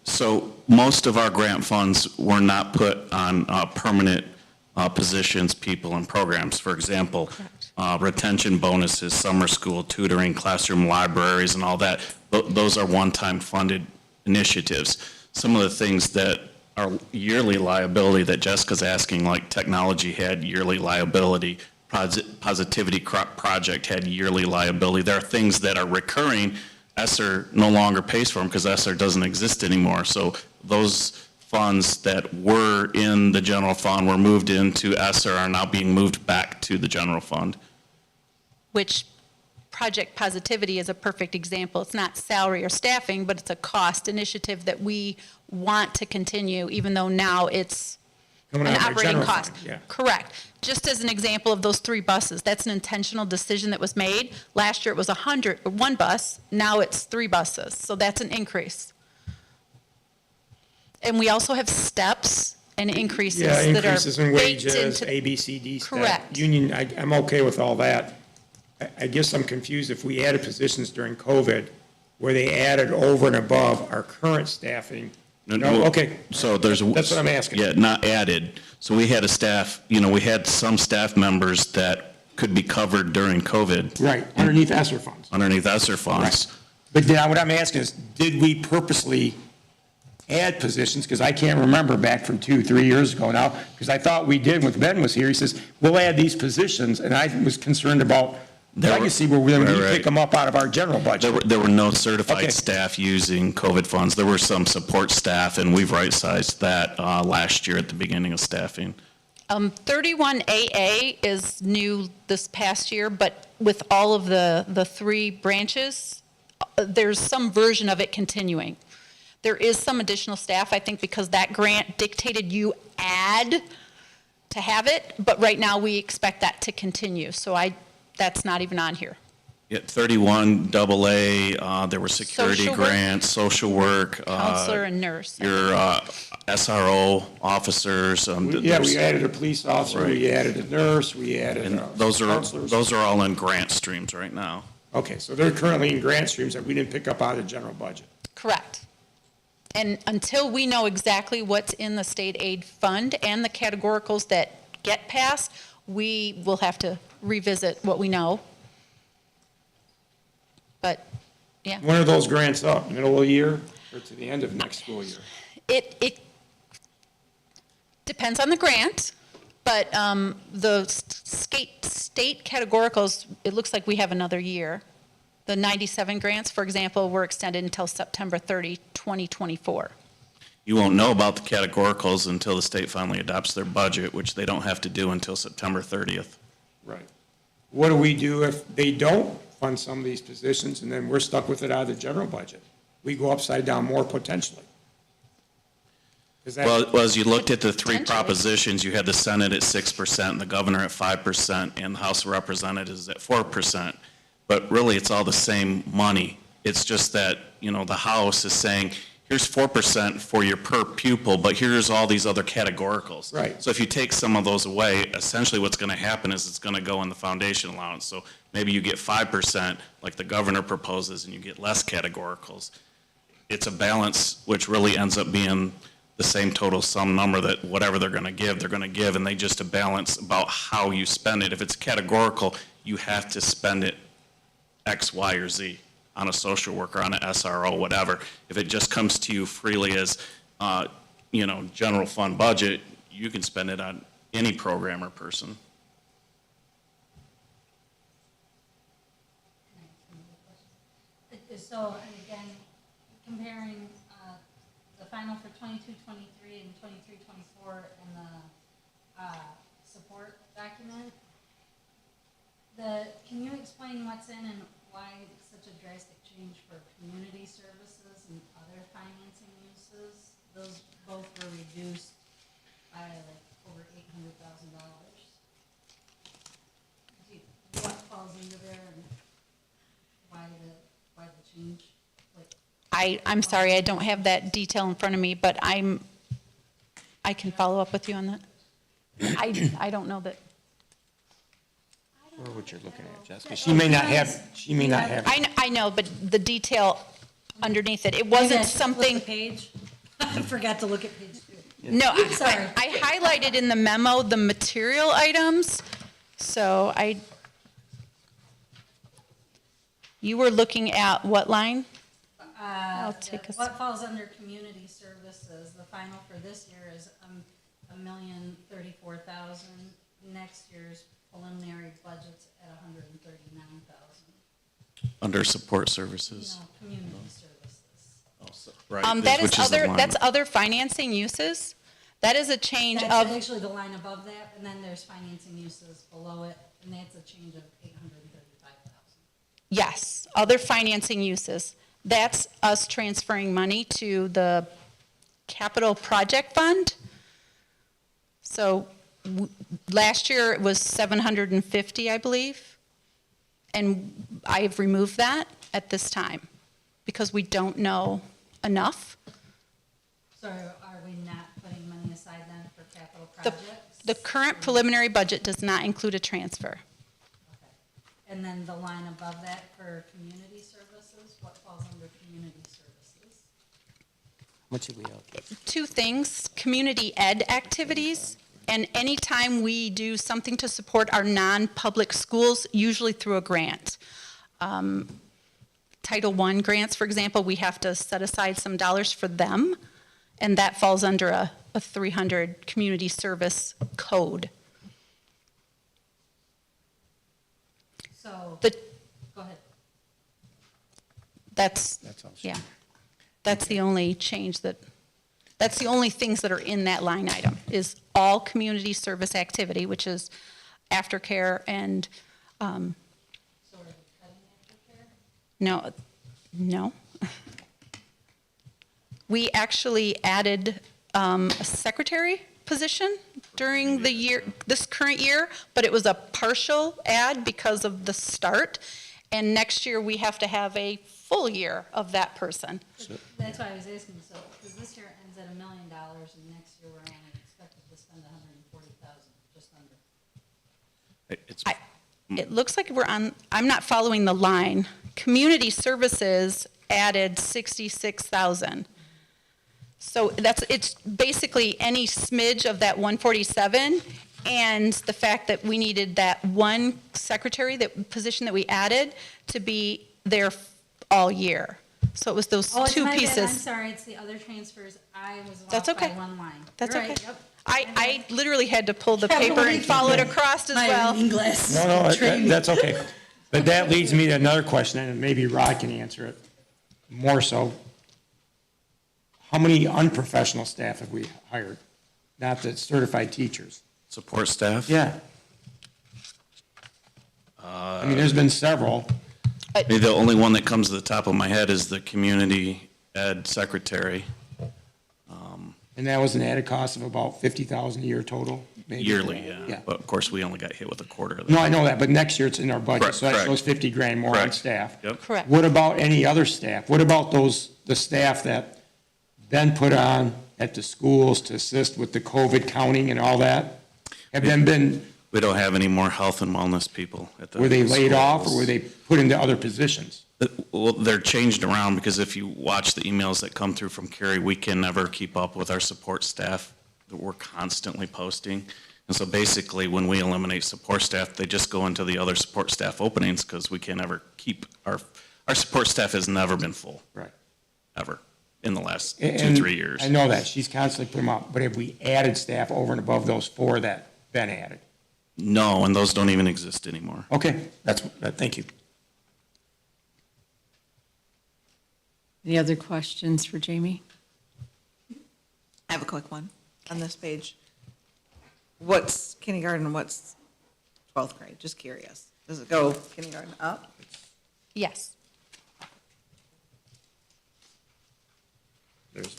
So most of our grant funds were not put on permanent positions, people, and programs. For example, retention bonuses, summer school, tutoring, classroom libraries, and all that. Those are one-time funded initiatives. Some of the things that are yearly liability that Jessica's asking, like technology had yearly liability, Positivity Project had yearly liability. There are things that are recurring. ESSER no longer pays for them because ESSER doesn't exist anymore. So those funds that were in the general fund were moved into ESSER are now being moved back to the general fund. Which Project Positivity is a perfect example. It's not salary or staffing, but it's a cost initiative that we want to continue, even though now it's Coming an out of our operating general cost. fund, yeah. Correct. Just as an example of those 3 buses, that's an intentional decision that was made. Last year it was 1 bus, now it's 3 buses, so that's an increase. And we also have steps and increases Yeah, that are increases in baked wages, into. A, B, C, D stuff. Correct. Union, I'm okay with all that. I guess I'm confused if we added positions during COVID, where they added over and above our current staffing. No, okay. So there's. That's what I'm asking. Yeah, not added. So we had a staff, we had some staff members that could be covered during COVID Right, underneath ESSER funds. underneath ESSER funds. But now what I'm asking is, did we purposely add positions? Because I can't remember back from 2-3 years ago now, because I thought we did when Ben was here. He says, we'll add these positions, and I was concerned about legacy where we're going to Right. pick them up out of our general budget. There were no certified Okay. staff using COVID funds. There were some support staff, and we've right-sized that last year at the beginning of staffing. 31AA is new this past year, but with all of the 3 branches, there's some version of it continuing. There is some additional staff, I think, because that grant dictated you add to have it, but right now we expect that to continue. So that's not even on here. Yeah, 31 AA, there were security Social work? grants, social work. Counselor and nurse. Your SRO officers. Yeah, we added a police officer, we added a nurse, we added And those counselors. are all in grant streams right now. Okay, so they're currently in grant streams that we didn't pick up out of the general budget. Correct. And until we know exactly what's in the state aid fund and the categoricals that get passed, we will have to revisit what we know. But, yeah, When are those grants up, middle of the year or to the end of next school year? it depends on the grant, but the state categoricals, it looks like we have another year. The 97 grants, for example, were extended until September 30, 2024. You won't know about the categoricals until the state finally adopts their budget, which they don't have to do until September 30th. Right. What do we do if they don't fund some of these positions and then we're stuck with it out of the general budget? We go upside down more potentially. Is that? Well, as you looked at the 3 Potentially. propositions, you had the Senate at 6%, the governor at 5%, and the House of Representatives at 4%. But really, it's all the same money. It's just that, the House is saying, here's 4% for your per pupil, but here's all these other categoricals. Right. So if you take some of those away, essentially what's going to happen is it's going to go in the foundation allowance. So maybe you get 5%, like the governor proposes, and you get less categoricals. It's a balance, which really ends up being the same total sum number that whatever they're going to give, and they just a balance about how you spend it. If it's categorical, you have to spend it X, Y, or Z on a social worker, on an SRO, whatever. If it just comes to you freely as, general fund budget, you can spend it on any program or person. So, and again, comparing the final for 22-23 and 23-24 and the explain what's in and why it's such a drastic change for community services and other financing uses? Those both were reduced by like over $800,000. What falls into there and why the change? Like, I'm sorry, I don't have that detail in front of me, but I can follow up with you on that. I don't know that, Or what you're looking at, Jessica. She may not have. I know, but the detail underneath it, it wasn't Flip something, the page. I forgot to look at page 2. no, Sorry. I highlighted in the memo the material items, so you were looking at what line? I'll take a s- What falls under community services, the final for this year is $1,034,000. Next year's preliminary budget's at $139,000. Under support services. No, community services. Right, That which is the other, line. that's other financing uses. That is a change That's of, actually the line above that, and then there's financing uses below it, and that's a change of $835,000. yes, other financing uses. That's us transferring money to the capital project fund. So last year it was 750, I believe. And I've removed that at this time because we don't know enough. So are we not putting money aside then for capital The, projects? the current preliminary budget does not include a transfer. Okay. And then the line above that for community services, what falls under community services? What should we allocate? Two things, community ed activities, and anytime we do something to support our non-public schools, usually through a grant. Title I grants, for example, we have to set aside some dollars for them, and that falls under a 300 community service code. So, The, go ahead. that's, all. yeah, that's the only change that's the only things that are in that line item, is all community service activity, which is aftercare and, So are we cutting aftercare? no. We actually added a secretary position during the year, this current year, but it was a partial add because of the start. And next year, we have to have a full year of that person. That's why I was asking, so, because this year ends at $1 million, and next year we're only expected to spend $140,000, just under. It's, It looks like I'm not following the line. Community services added 66,000. So it's basically any smidge of that 147, and the fact that we needed that one secretary, that position that we added, to be there all year. So it was those Oh, it's two my bad. I'm pieces. sorry, it's the other transfers. I was That's off by okay. one line. That's You're okay. right, yep. I literally had to pull the Capital paper and follow it reading. across as My well. reading glasses. No, Train me. that's okay. But that leads me to another question, and maybe Rod can answer it more so. How many unprofessional staff have we hired? Not the certified teachers. support staff? Yeah. I mean, there's been several. Maybe the only one that comes to the top of my head is the community ed secretary, And that was an added cost of about 50,000 a year total, maybe? yearly, yeah. But of course, we only got hit with a quarter of that. No, I know that, but next year it's in our budget, Correct, so that correct. shows 50 grand more on Correct. staff. Yep. Correct. What about any other staff? What about the staff that Ben put on at the schools to assist with the COVID counting and all that? Have them been, We don't have any more health and wellness people at the were they laid off, or schools. were they put into other positions? Well, they're changed around because if you watch the emails that come through from Carrie, we can never keep up with our support staff that we're constantly posting. And so basically, when we eliminate support staff, they just go into the other support staff openings because we can never keep, our support staff has never been full, Right. ever, in the last 2, And 3 years. I know that, she's constantly putting them up, but have we added staff over and above those 4 that Ben added? No, and those don't even exist anymore. Okay, thank you. Any other questions for Jamie? I have a quick one on this page. What's kindergarten, what's 12th grade? Just curious. Does it go kindergarten up? Yes. There's,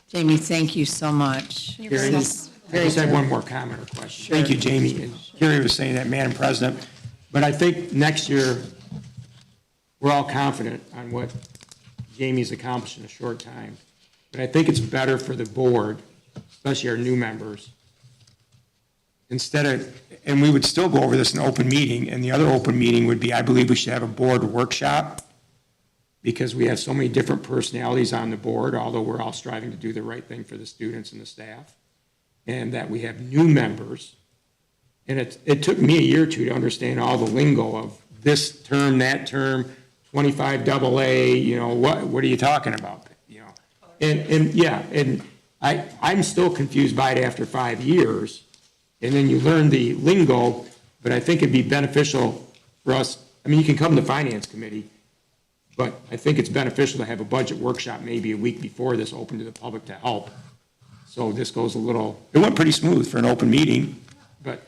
Jamie, thank you so much. You're This very is I very just have good. one more comment or question. Thank you, Jamie. And Carrie was saying that, Madam President, but I think next year, we're all confident on what Jamie's accomplished in a short time. But I think it's better for the board, especially our new members, instead of, and we would still go over this in open meeting, and the other open meeting would be, I believe we should have a board workshop, because we have so many different personalities on the board, although we're all striving to do the right thing for the students and the staff, and that we have new members. And it took me a year or two to understand all the lingo of this term, that term, 25 AA, you know, what are you talking about? You know, and I'm still confused by it after 5 years. And then you learn the lingo, but I think it'd be beneficial for us. I mean, you can come to finance committee, but I think it's beneficial to have a budget workshop maybe a week before this open to the public to help. So this goes a little, it went pretty smooth for an open meeting, but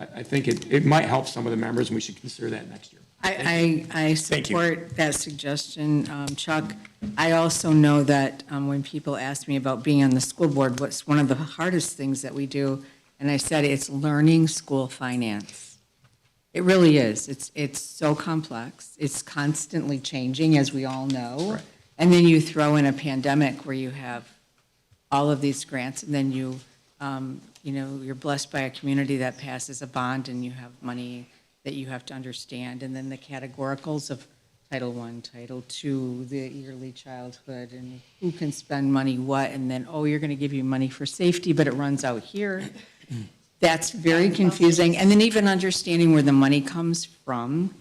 I think it might help some of the members, and we should consider that next year. I Thank you. support that suggestion, Chuck. I also know that when people ask me about being on the school board, what's one of the hardest things that we do, and I said it's learning school finance. It really is. It's so complex. It's constantly changing, as we all know. Right. And then you throw in a pandemic where you have all of these grants, and then you know, you're blessed by a community that passes a bond, and you have money that you have to understand, and then the categoricals of Title I, Title II, the early childhood, and who can spend money what, and then, oh, you're going to give you money for safety, but it runs out here. That's very confusing, and then even understanding where the money comes from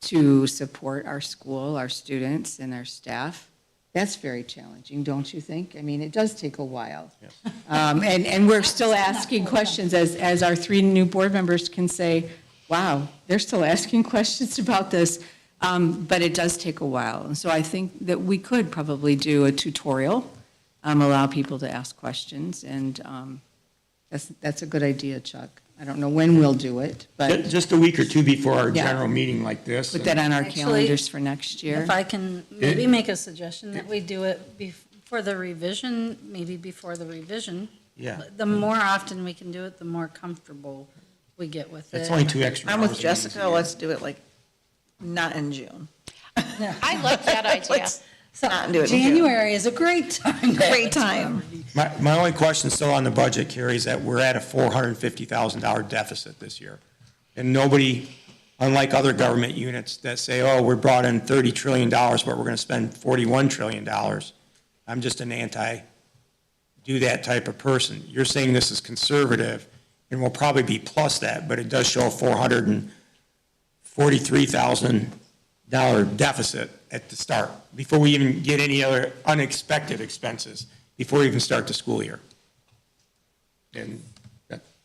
to support our school, our students, and our staff, that's very challenging, don't you think? I mean, it does take a while. And we're still asking questions, as our 3 new board members can say, wow, they're still asking questions about this, but it does take a while. And so I think that we could probably do a tutorial, allow people to ask questions, and that's a good idea, Chuck. I don't know when we'll do it, but Just a week or two before our Yeah. general meeting like this. put that on our Actually, calendars for next year. If I can maybe make a suggestion that we do it for the revision, maybe before the revision. Yeah. The more often we can do it, the more comfortable we get with it. It's only 2 extra hours. I'm with a week. Jessica, let's do it like, not in June. I like that idea. Let's not do it in June. January is a great time. Great time. My only question still on the budget, Carrie, is that we're at a $450,000 deficit this year. And nobody, unlike other government units that say, oh, we brought in $30 trillion, but we're going to spend $41 trillion. I'm just an anti-do that type of person. You're saying this is conservative, and will probably be plus that, but it does show a $443,000 deficit at the start, before we even get any other unexpected expenses, before we even start the school year. And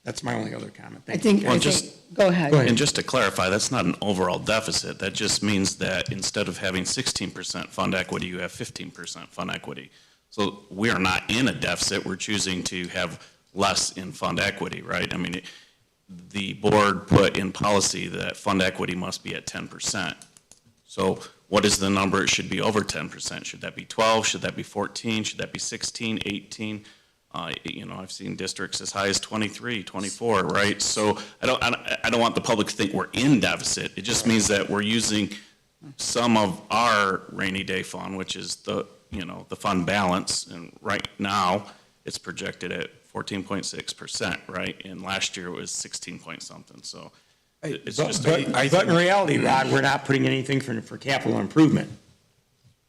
that's my only other comment. I Thank think, you. I think, go ahead. Go ahead. And just to clarify, that's not an overall deficit. That just means that instead of having 16% fund equity, you have 15% fund equity. So we are not in a deficit. We're choosing to have less in fund equity, right? I mean, the board put in policy that fund equity must be at 10%. So what is the number? It should be over 10%. Should that be 12? Should that be 14? Should that be 16, 18? You know, I've seen districts as high as 23, 24, right? So I don't want the public to think we're in deficit. It just means that we're using some of our rainy day fund, which is the fund balance. And right now, it's projected at 14.6%, right? And last year it was 16 point something, so it's just. But in reality, Rod, we're not putting anything for capital improvement.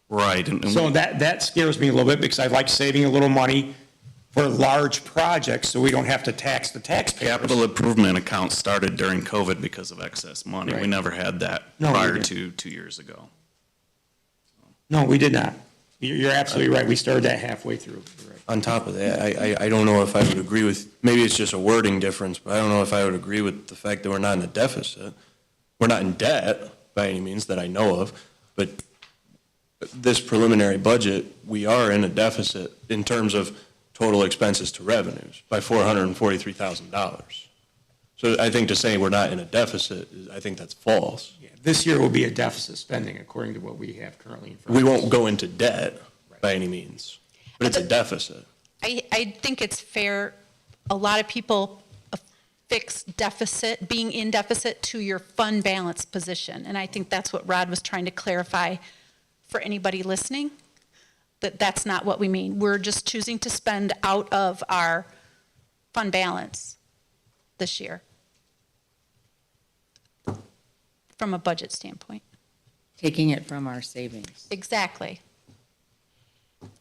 Right. And So that scares me a little bit, because I like saving a little money for large projects, so we don't have to tax the taxpayers. capital improvement account started during COVID because of excess money. We Right. never had that No, we prior didn't. to 2 years ago. No, we did not. You're absolutely right. We started that halfway through. You're right. On top of that, I don't know if I would agree with, maybe it's just a wording difference, but I don't know if I would agree with the fact that we're not in a deficit. We're not in debt by any means that I know of, but this preliminary budget, we are in a deficit in terms of total expenses to revenues by $443,000. So I think to say we're not in a deficit, I think that's false. Yeah, this year will be a deficit spending according to what we have currently in front We of us. won't go into debt by any means, but it's a deficit. I think it's fair, a lot of people affix deficit, being in deficit to your fund balance position. And I think that's what Rod was trying to clarify for anybody listening, that that's not what we mean. We're just choosing to spend out of our fund balance this year from a budget standpoint. Taking it from our savings. Exactly.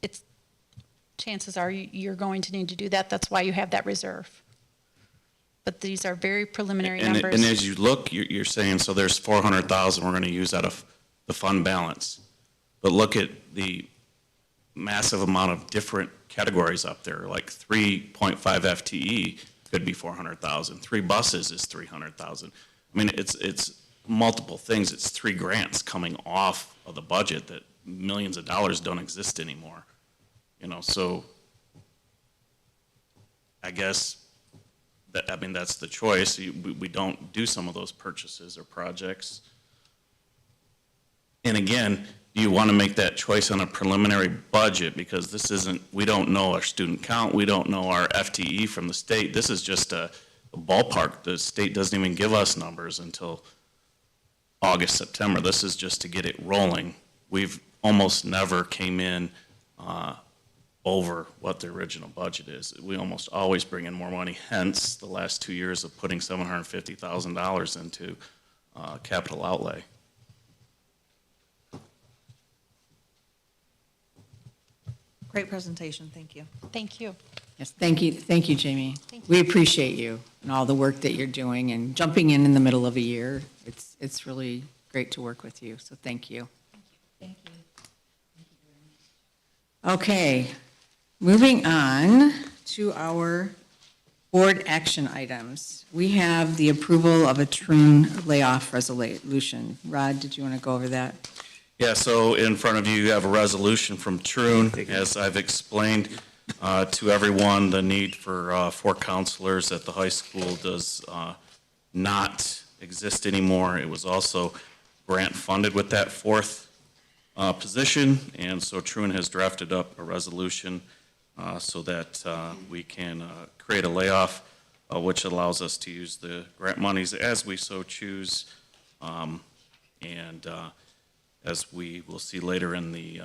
It's, chances are you're going to need to do that. That's why you have that reserve. But these are very preliminary And numbers. and as you look, you're saying, so there's 400,000 we're going to use out of the fund balance. But look at the massive amount of different categories up there, like 3.5 FTE could be 400,000. 3 buses is 300,000. I mean, it's multiple things. It's 3 grants coming off of the budget that millions of dollars don't exist anymore. You know, so I guess that, I mean, that's the choice. We don't do some of those purchases or projects. And again, do you want to make that choice on a preliminary budget? Because this isn't, we don't know our student count, we don't know our FTE from the state. This is just a ballpark. The state doesn't even give us numbers until August, September. This is just to get it rolling. We've almost never came in over what the original budget is. We almost always bring in more money, hence the last 2 years of putting $750,000 into capital outlay. Great presentation, thank you. Thank you. Yes, thank you, Jamie. Thank you. We appreciate you and all the work that you're doing and jumping in the middle of a year. It's really great to work with you, so thank you. Thank you. Okay, moving on to our board action items. We have the approval of a Troon layoff resolution. Rod, did you want to go over that? Yeah, so in front of you, you have a resolution from Troon. As I've explained to everyone, the need for 4 counselors at the high school does not exist anymore. It was also grant funded with that 4th position, and so Troon has drafted up a resolution so that we can create a layoff, which allows us to use the grant monies as we so choose. As we will see later in the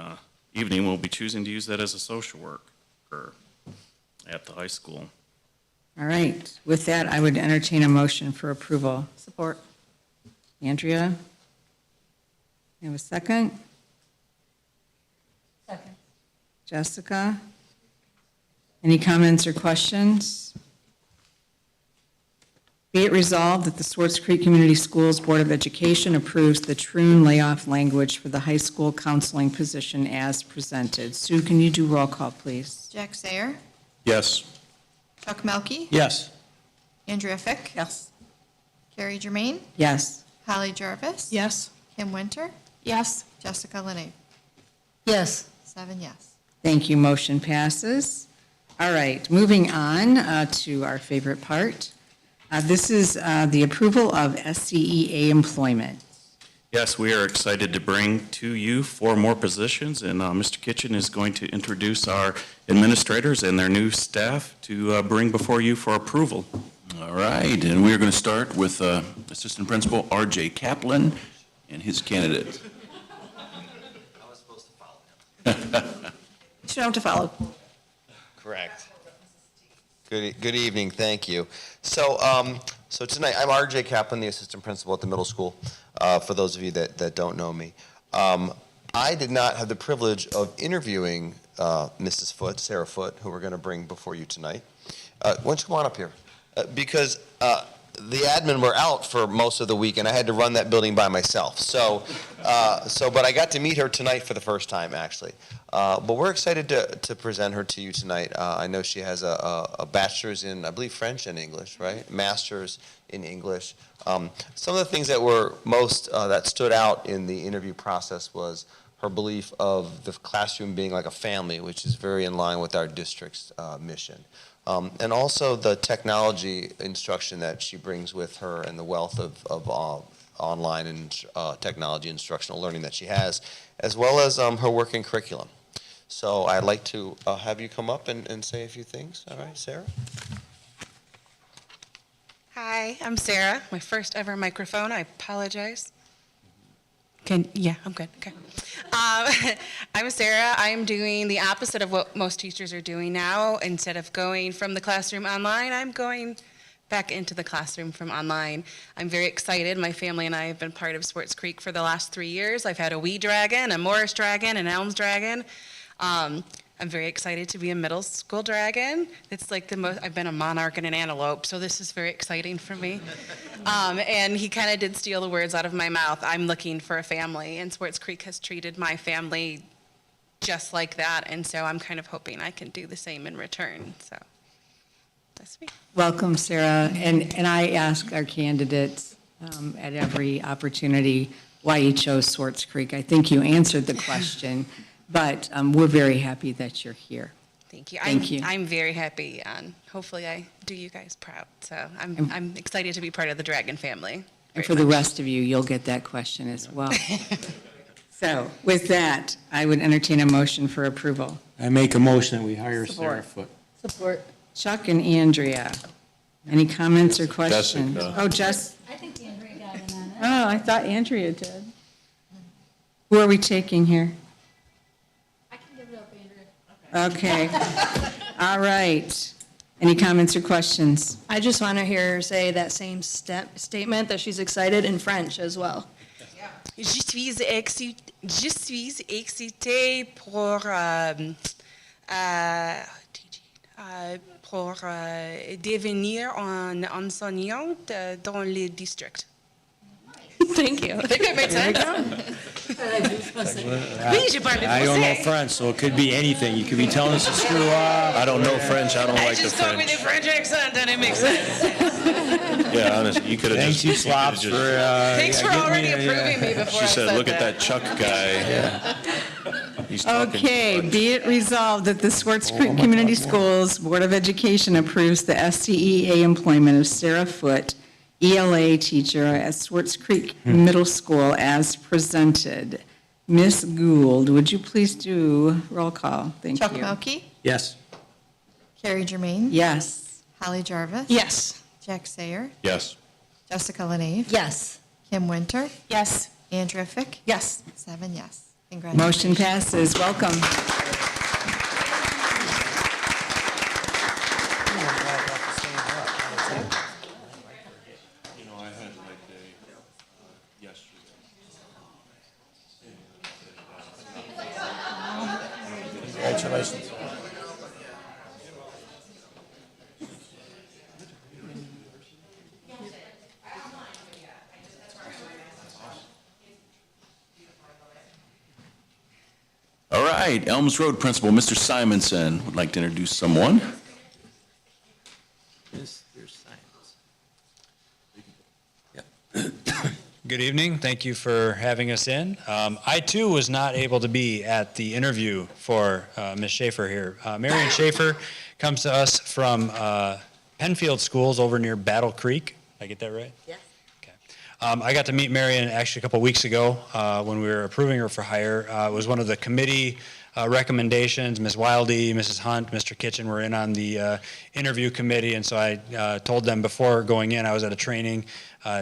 evening, we'll be choosing to use that as a social worker at the high school. All right, with that, I would entertain a motion for approval. Support. Andrea? You have a second? Second. Jessica? Any comments or questions? Be it resolved that the Swartz Creek Community Schools Board of Education approves the Troon layoff language for the high school counseling position as presented. Sue, can you do roll call, please? Jack Sayer, Yes. Chuck Melkey, Yes. Andrea Fick, Yes. Carrie Germain, Yes. Holly Jarvis. Yes. Kim Winter, Yes. Jessica Lenade. Yes. 7 yes. Thank you, motion passes. All right, moving on to our favorite part. This is the approval of SCEA employment. Yes, we are excited to bring to you 4 more positions, and Mr. Kitchen is going to introduce our administrators and their new staff to bring before you for approval. All right, and we are going to start with Assistant Principal R.J. Kaplan and his candidate. You don't have to follow. Correct. Good evening, thank you. So tonight, I'm R.J. Kaplan, the assistant principal at the middle school, for those of you that don't know me. I did not have the privilege of interviewing Mrs. Foote, Sarah Foote, who we're going to bring before you tonight. Why don't you come on up here? Because the admin were out for most of the week, and I had to run that building by myself. But I got to meet her tonight for the first time, actually. But we're excited to present her to you tonight. I know she has a bachelor's in, I believe, French and English, right? Master's in English. Some of the things that were that stood out in the interview process was her belief of the classroom being like a family, which is very in line with our district's mission. And also the technology instruction that she brings with her and the wealth of online and technology instructional learning that she has, as well as her working curriculum. So I'd like to have you come up and say a few things. All right, Sarah? Hi, I'm Sarah. My first ever microphone. I apologize. Yeah, I'm good. Okay. I'm Sarah. I'm doing the opposite of what most teachers are doing now. Instead of going from the classroom online, I'm going back into the classroom from online. I'm very excited. My family and I have been part of Swartz Creek for the last 3 years. I've had a wee dragon, a Morris dragon, an Elms dragon. I'm very excited to be a middle school dragon. It's like the most, I've been a monarch and an antelope, so this is very exciting for me. And he kind of did steal the words out of my mouth. I'm looking for a family, and Swartz Creek has treated my family just like that, and so I'm kind of hoping I can do the same in return, so that's me. Welcome, Sarah. And I ask our candidates at every opportunity why you chose Swartz Creek. I think you answered the question, but we're very happy that you're here. Thank you. Thank you. I'm very happy, and hopefully I do you guys proud. So I'm excited to be part of the Dragon family. And for the rest of you, you'll get that question as well. So with that, I would entertain a motion for approval. I make a motion that we hire Sarah Foote. Support. Chuck and Andrea. Any comments or questions? Jessica. Oh, I think Andrea got in on it. Oh, I thought Andrea did. Who are we taking here? I can give it up, Andrea. Okay. All right. Any comments or questions? I just want to hear her say that same statement that she's excited in French as well. Je suis excitée pour devenir une enseignante dans le district. Thank you. I think that made sense. Oui, j'ai parlé I don't know français. French, so it could be anything. You could be telling us to screw up. I don't know French, I don't I like the just talk with a French. French accent and it makes sense. Yeah, honestly, you could have Thanks, just. you you coulda slops, just- for Thanks for getting me already a- approving me before She I said, said look at that Chuck guy. He's talking. Okay, be it resolved that the Swartz Creek Community Schools Board of Education approves the SCEA employment of Sarah Foote, ELA teacher at Swartz Creek Middle School as presented. Ms. Gould, would you please do roll call? Thank Chuck you. Melkey, Yes. Carrie Germain, Yes. Holly Jarvis. Yes. Jack Sayer, Yes. Jessica Lenave. Yes. Kim Winter, Yes. Andrea Fick. Yes. 7 yes. Congratulations. Motion passes. Welcome. You know, I had like yesterday. Congratulations. All right, Elms Road Principal, Mr. Simonson, would like to introduce someone. Good evening. Thank you for having us in. I too was not able to be at the interview for Ms. Schaefer here. Marion Schaefer comes to us from Penfield Schools over near Battle Creek. Did I get that right? Yes. Okay. I got to meet Marion actually a couple weeks ago when we were approving her for hire. It was one of the committee recommendations. Ms. Wildy, Mrs. Hunt, Mr. Kitchen were in on the interview committee, and so I told them before going in, I was at a training,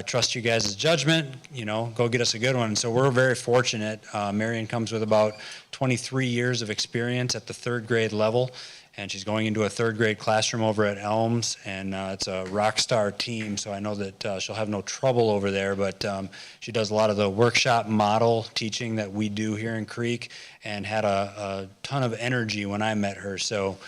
trust you guys' judgment, you know, go get us a good one. And so we're very fortunate. Marion comes with about 23 years of experience at the third grade level, and she's going into a third grade classroom over at Elms, and it's a rock star team, so I know that she'll have no trouble over there, but she does a lot of the workshop model teaching that we do here in Creek, and had a ton of energy when I met her. So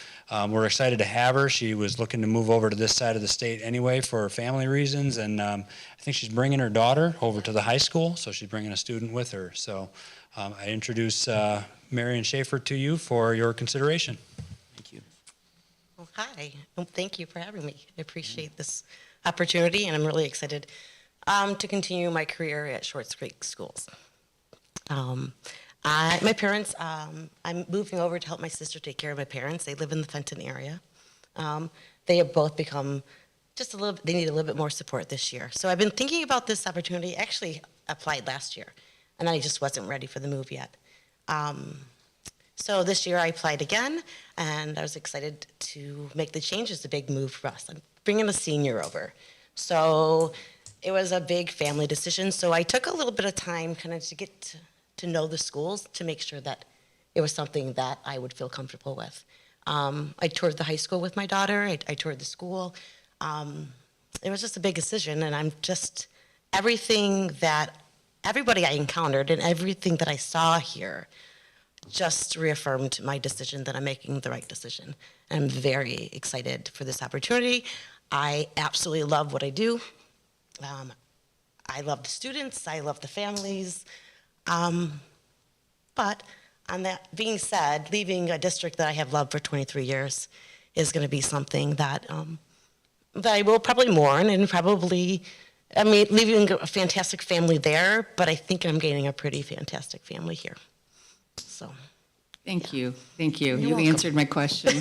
we're excited to have her. She was looking to move over to this side of the state anyway for family reasons, and I think she's bringing her daughter over to the high school, so she's bringing a student with her. So I introduce Marion Schaefer to you for your consideration. Thank you. Well, hi. Thank you for having me. I appreciate this opportunity, and I'm really excited to continue my career at Swartz Creek Schools. My parents, I'm moving over to help my sister take care of my parents. They live in the Fenton area. They have both become just a little, they need a little bit more support this year. So I've been thinking about this opportunity, actually applied last year, and I just wasn't ready for the move yet. So this year I applied again, and I was excited to make the change. It's a big move for us. I'm bringing a senior over. So it was a big family decision. So I took a little bit of time kind of to get to know the schools to make sure that it was something that I would feel comfortable with. I toured the high school with my daughter. I toured the school. It was just a big decision, and I'm just, everything that, everybody I encountered and everything that I saw here just reaffirmed my decision that I'm making the right decision. I'm very excited for this opportunity. I absolutely love what I do. I love the students, I love the families. But on that being said, leaving a district that I have loved for 23 years is going to be something that, that I will probably mourn, and probably, I mean, leaving a fantastic family there, but I think I'm gaining a pretty fantastic family here. So. Thank you, thank you. You're You welcome. answered my question.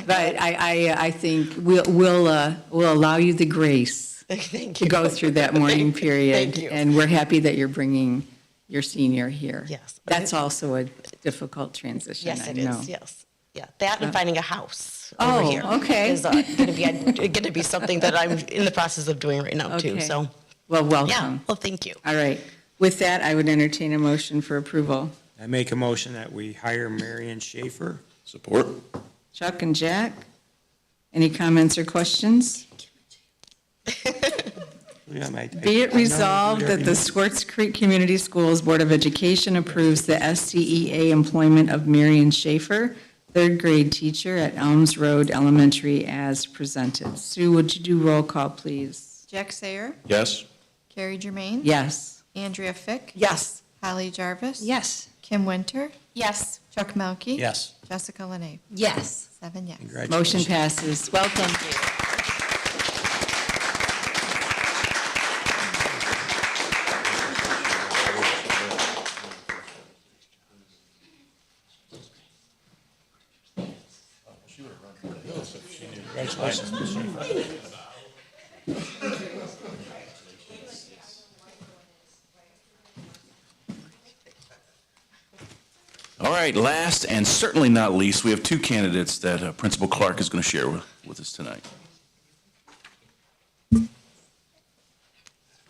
But I think we'll allow you the grace Thank to you. go through that mourning period. Thank you. And we're happy that you're bringing your senior here. Yes. That's also a difficult transition, Yes, I it know. is, yes. Yeah, that and finding a house Oh, over here. okay. Is going to be something that I'm in the process of doing right now, too, Okay. so. Well, Yeah, welcome. well, thank you. All right. With that, I would entertain a motion for approval. I make a motion that we hire Marion Schaefer. Support? Chuck and Jack, any comments or questions? Be it resolved that the Swartz Creek Community Schools Board of Education approves the SCEA employment of Marion Schaefer, third grade teacher at Elms Road Elementary, as presented. Sue, would you do roll call, please? Jack Sayer, Yes? Carrie Germain. Yes. Andrea Fick. Yes. Holly Jarvis. Yes. Kim Winter. Yes. Chuck Melkey. Yes. Jessica Lenee. Yes. 7 yes. Congratulations. Motion passes. Welcome. All right, last and certainly not least, we have two candidates that Principal Clark is going to share with us tonight.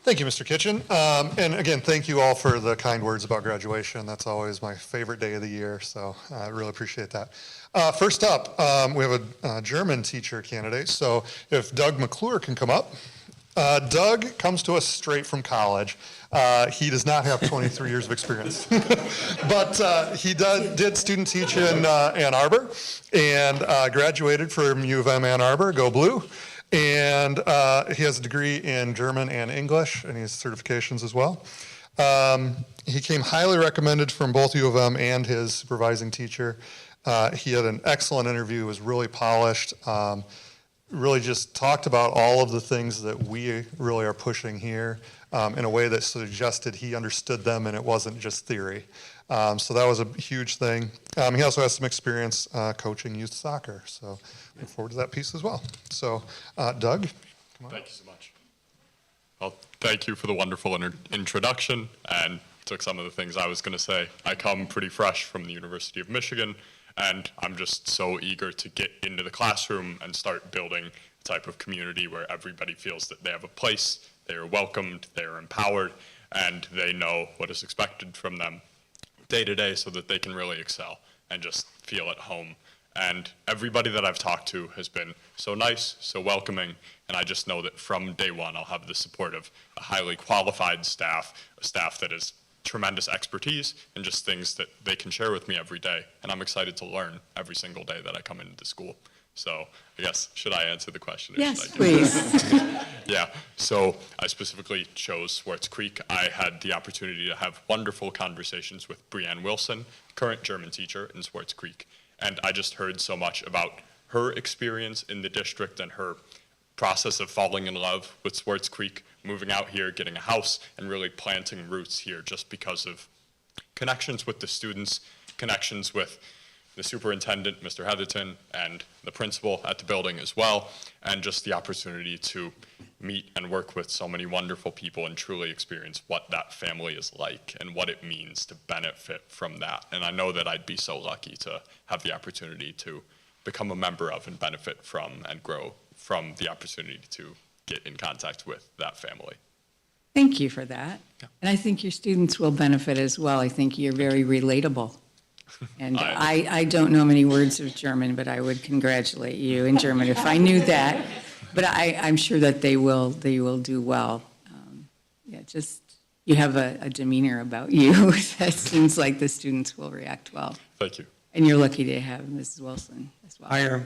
Thank you, Mr. Kitchen. And again, thank you all for the kind words about graduation. That's always my favorite day of the year, so I really appreciate that. First up, we have a German teacher candidate, so if Doug McClure can come up. Doug comes to us straight from college. He does not have 23 years of experience, but he did student teach in Ann Arbor and graduated from U of M Ann Arbor, go blue. And he has a degree in German and English, and he has certifications as well. He came highly recommended from both U of M and his supervising teacher. He had an excellent interview, was really polished, really just talked about all of the things that we really are pushing here in a way that suggested he understood them and it wasn't just theory. So that was a huge thing. He also has some experience coaching youth soccer, so look forward to that piece as well. So Doug, come on. Thank you so much. Well, thank you for the wonderful introduction and took some of the things I was going to say. I come pretty fresh from the University of Michigan, and I'm just so eager to get into the classroom and start building a type of community where everybody feels that they have a place, they are welcomed, they are empowered, and they know what is expected from them day to day so that they can really excel and just feel at home. And everybody that I've talked to has been so nice, so welcoming, and I just know that from day one I'll have the support of a highly qualified staff, a staff that has tremendous expertise and just things that they can share with me every day. And I'm excited to learn every single day that I come into the school. So I guess, should I answer the question? Or Yes, should I please. Yeah, so I specifically chose Swartz Creek. I had the opportunity to have wonderful conversations with Brianne Wilson, current German teacher in Swartz Creek. And I just heard so much about her experience in the district and her process of falling in love with Swartz Creek, moving out here, getting a house, and really planting roots here just because of connections with the students, connections with the superintendent, Mr. Heatherton, and the principal at the building as well, and just the opportunity to meet and work with so many wonderful people and truly experience what that family is like and what it means to benefit from that. And I know that I'd be so lucky to have the opportunity to become a member of and benefit from and grow from the opportunity to get in contact with that family. Thank you for that. And I think your students will benefit as well. I think you're very relatable. And I don't know many words of German, but I would congratulate you in German if I knew that. But I'm sure that they will do well. Yeah, just, you have a demeanor about you that seems like the students will react well. Thank you. And you're lucky to have Mrs. Wilson as well. Hire.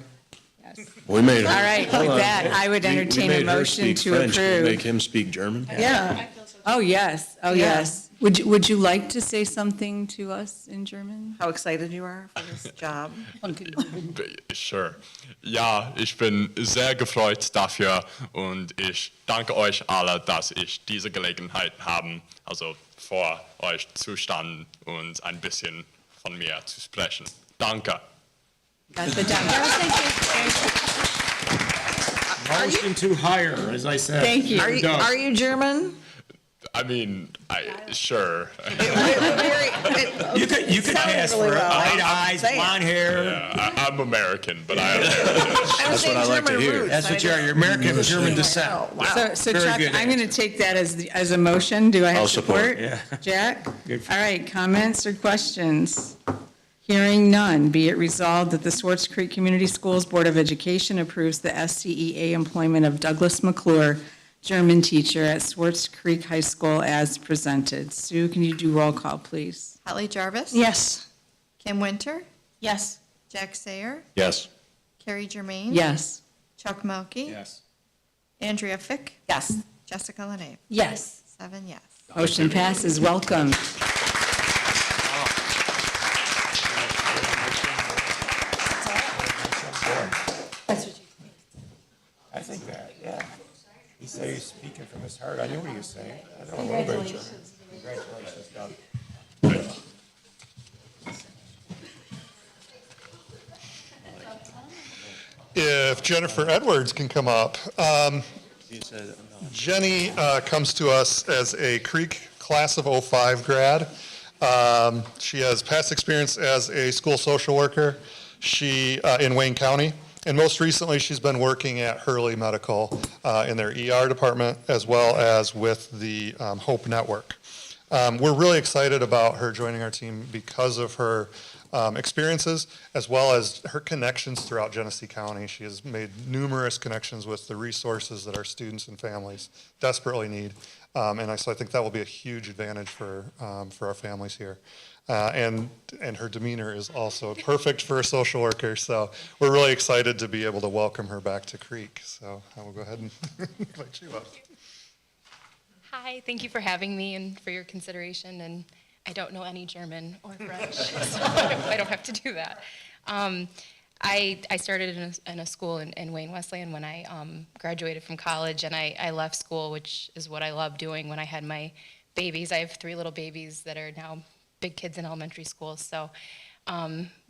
Yes. We made her. All right, with that, I would entertain a motion to approve. Make him speak German? Yeah. Oh, yes. Oh, yes. Would you like to say something to us in German? How excited you are for this job. Sure. Ja, ich bin sehr gefreut dafür und ich danke euch alle, dass ich diese Gelegenheit haben, also vor euch zu stehen und ein bisschen von mir zu sprechen. Danke. Danke, danke. Motion to hire, as I said. Thank you. Are you German? I mean, sure. You could pass for light eyes, blonde hair. Yeah, I'm American, but I am. That's what I like to hear. That's what you are, you're American with German descent. So Very Chuck, good I'm going to take that as a motion. Do I have I'll support. support? Jack? All right, comments or questions? Hearing none, be it resolved that the Swartz Creek Community Schools Board of Education approves the SCEA employment of Douglas McClure, German teacher at Swartz Creek High School as presented. Sue, can you do roll call, please? Holly Jarvis? Yes. Kim Winter? Yes. Jack Sayer? Yes. Carrie Germain? Yes. Chuck Melkey? Yes. Andrea Fick? Yes. Jessica Lenave? Yes. 7 yes. Motion passes. Welcome. I think that, yeah. He said he's speaking from his heart. I knew what he was saying. I know a little bit of German. Congratulations, Doug. If Jennifer Edwards can come up. Jenny comes to us as a Creek Class of '05 grad. She has past experience as a school social worker in Wayne County. And most recently, she's been working at Hurley Medical in their ER department, as well as with the Hope Network. We're really excited about her joining our team because of her experiences, as well as her connections throughout Genesee County. She has made numerous connections with the resources that our students and families desperately need. So I think that will be a huge advantage for our families here. And her demeanor is also perfect for a social worker. So we're really excited to be able to welcome her back to Creek. So I will go ahead and invite you up. Hi, thank you for having me and for your consideration. And I don't know any German or French, so I don't have to do that. I started in a school in Wayne Wesleyan when I graduated from college, and I left school, which is what I love doing when I had my babies. I have 3 little babies that are now big kids in elementary school, so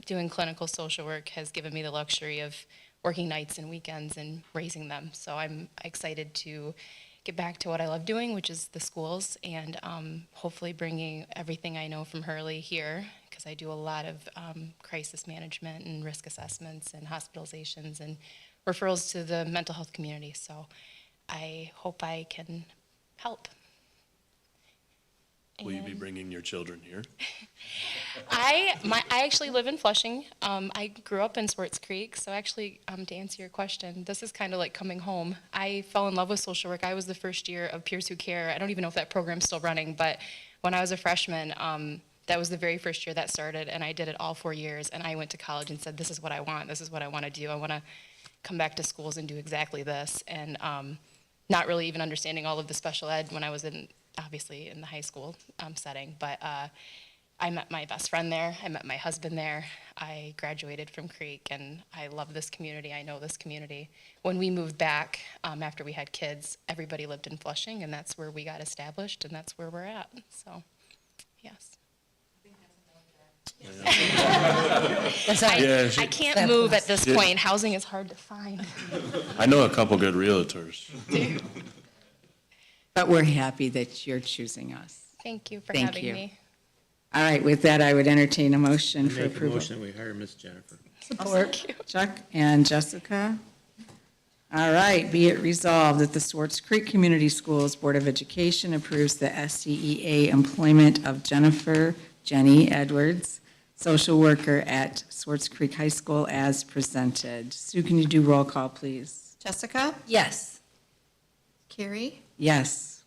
doing clinical social work has given me the luxury of working nights and weekends and raising them. So I'm excited to get back to what I love doing, which is the schools, and hopefully bringing everything I know from Hurley here, because I do a lot of crisis management and risk assessments and hospitalizations and referrals to the mental health community. So I hope I can help. Will you be bringing your children here? I actually live in Flushing. I grew up in Swartz Creek, so actually, to answer your question, this is kind of like coming home. I fell in love with social work. I was the first year of Peers Who Care. I don't even know if that program's still running, but when I was a freshman, that was the very first year that started, and I did it all 4 years, and I went to college and said, this is what I want. This is what I want to do. I want to come back to schools and do exactly this, and not really even understanding all of the special ed when I was obviously in the high school setting, but I met my best friend there. I met my husband there. I graduated from Creek, and I love this community. I know this community. When we moved back after we had kids, everybody lived in Flushing, and that's where we got established, and that's where we're at. So, yes. I can't move at this point. Housing is hard to find. I know a couple good realtors. But we're happy that you're choosing us. Thank you for Thank having you. me. All right, with that, I would entertain a motion for Make a approval. motion that we hire Miss Jennifer. Support. Chuck and Jessica. All right, be it resolved that the Swartz Creek Community Schools Board of Education approves the SCEA employment of Jenny Edwards, social worker at Swartz Creek High School as presented. Sue, can you do roll call, please? Jessica, Yes. Carrie, Yes.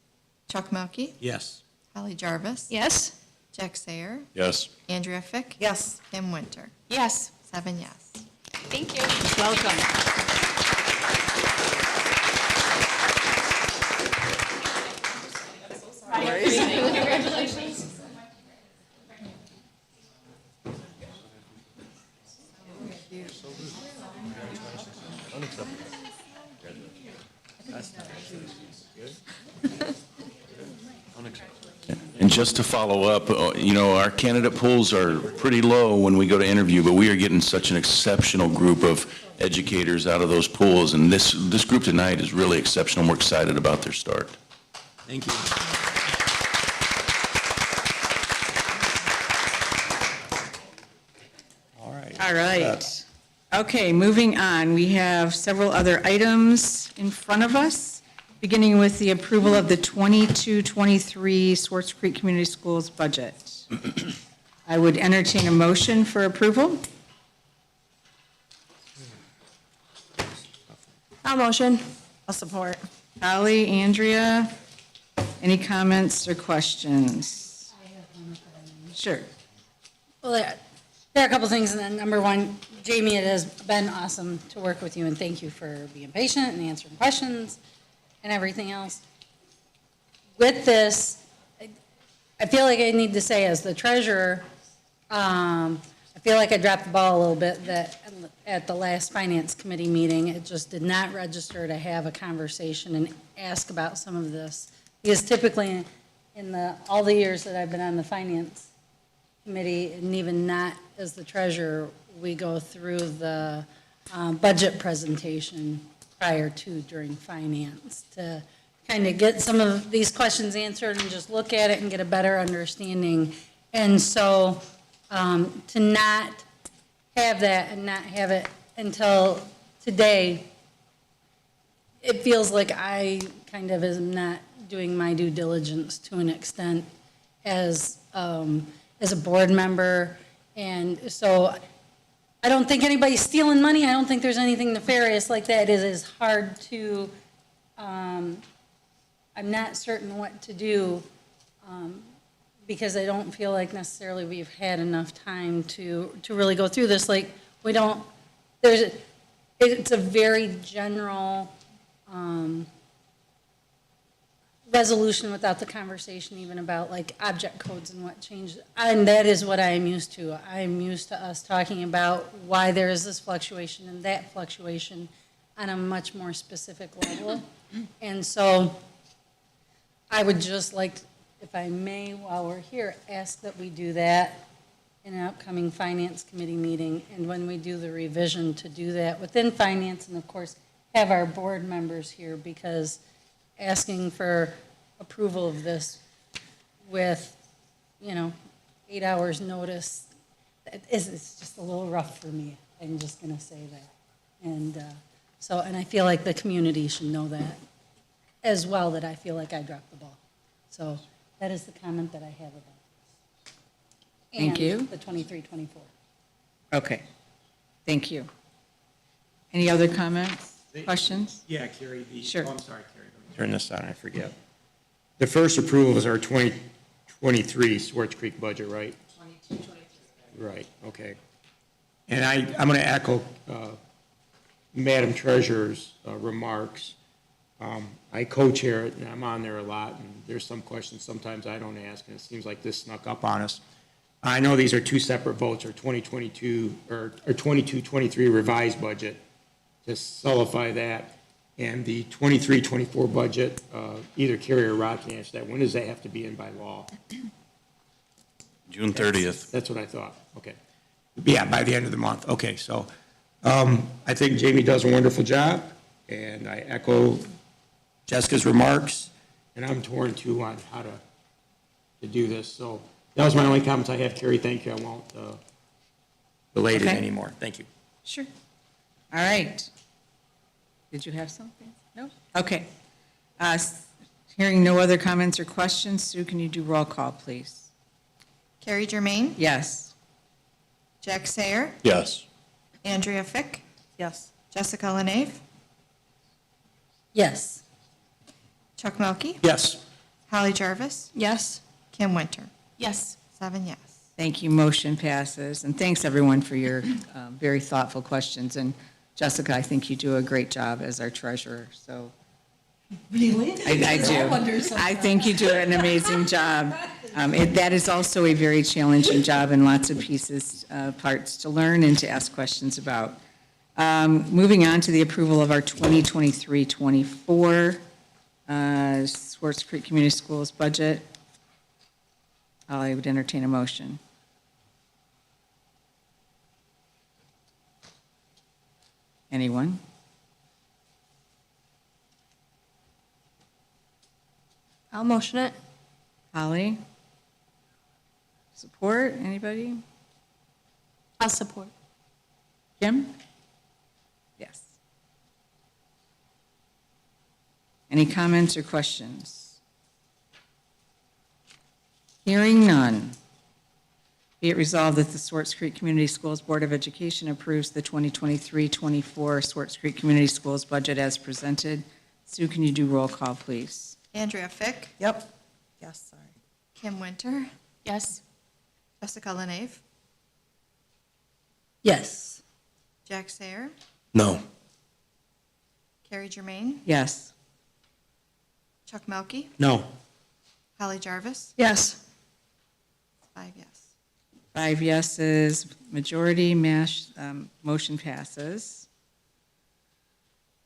Chuck Melkey, Yes. Holly Jarvis, Yes. Jack Sayer, Yes. Andrea Fick, Yes. Kim Winter. Yes. 7 yes. Thank you. Welcome. And just to follow up, our candidate pools are pretty low when we go to interview, but we are getting such an exceptional group of educators out of those pools, and this group tonight is really exceptional. We're excited about their start. Thank you. All right. All right. Okay, moving on. We have several other items in front of us, beginning with the approval of the 22-23 Swartz Creek Community Schools budget. I would entertain a motion for approval. I'll motion. I'll support. Holly, Andrea, any comments or questions? Sure. Well, there are a couple things, and then number one, Jamie, it has been awesome to work with you, and thank you for being patient and answering questions and everything else. With this, I feel like I need to say, as the treasurer, I feel like I dropped the ball a little bit that at the last finance committee meeting, it just did not register to have a conversation and ask about some of this. Because typically, in all the years that I've been on the finance committee, and even not as the treasurer, we go through the budget presentation prior to during finance to kind of get some of these questions answered and just look at it and get a better understanding. And so to not have that and not have it until today, it feels like I kind of am not doing my due diligence to an extent as a board member. And so I don't think anybody's stealing money. I don't think there's anything nefarious like that. It is hard to, I'm not certain what to do because I don't feel like necessarily we've had enough time to really go through this. Like, we don't, it's a very general resolution without the conversation even about like object codes and what changed. And that is what I am used to. I am used to us talking about why there is this fluctuation and that fluctuation on a much more specific level. And so I would just like, if I may, while we're here, ask that we do that in an upcoming finance committee meeting. And when we do the revision, to do that within finance, and of course, have our board members here, because asking for approval of this with, 8 hours notice, it's just a little rough for me. I'm just going to say that. And and I feel like the community should know that as well, that I feel like I dropped the ball. So that is the comment that I have about this. Thank you. And the 23-24. Okay, thank you. Any other comments, questions? Yeah, Carrie. Sure. Oh, I'm sorry, Carrie. Let me turn this on, I forget. The first approval is our 2023 Swartz Creek budget, right? 22-23. Right, okay. And I'm going to echo Madam Treasurer's remarks. I co-chair it, and I'm on there a lot, and there's some questions sometimes I don't ask, and it seems like this snuck up on us. I know these are two separate votes, our 2022, or 22-23 revised budget, to solidify that, and the 23-24 budget, either Carrie or Rod can answer that. When does that have to be in by law? June 30th. That's what I thought, okay. Yeah, by the end of the month, okay, so, I think Jamie does a wonderful job, and I echo Jessica's remarks, and I'm torn too on how to do this, so that was my only comments I have, Carrie, thank you, I won't, belay it Okay. anymore, thank you. Sure. All right. Did you have something? No? Okay. Hearing no other comments or questions, Sue, can you do roll call, please? Carrie Germain, Yes. Jack Sayer, Yes. Andrea Fick, Yes. Jessica LaNave, Yes. Chuck Melkey, Yes. Holly Jarvis, Yes. Kim Winter. Yes. 7 yes. Thank you. Motion passes. And thanks, everyone, for your very thoughtful questions. And Jessica, I think you do a great job as our treasurer, so. Really? I do. I think you do an amazing job. That is also a very challenging job and lots of pieces, parts to learn and to ask questions about. Moving on to the approval of our 2023-24 Swartz Creek Community Schools budget. I would entertain a motion. Anyone? I'll motion it. Holly? Support, anybody? I'll support. Kim? Yes. Any comments or questions? Hearing none. Be it resolved that the Swartz Creek Community Schools Board of Education approves the 2023-24 Swartz Creek Community Schools budget as presented. Sue, can you do roll call, please? Andrea Fick, Yep. Yes, sorry. Kim Winter, Yes. Jessica LaNave, Yes. Jack Sayer, No. Carrie Germain, Yes. Chuck Melkey, No. Holly Jarvis, Yes. 5 yes. 5 yeses, majority, motion passes.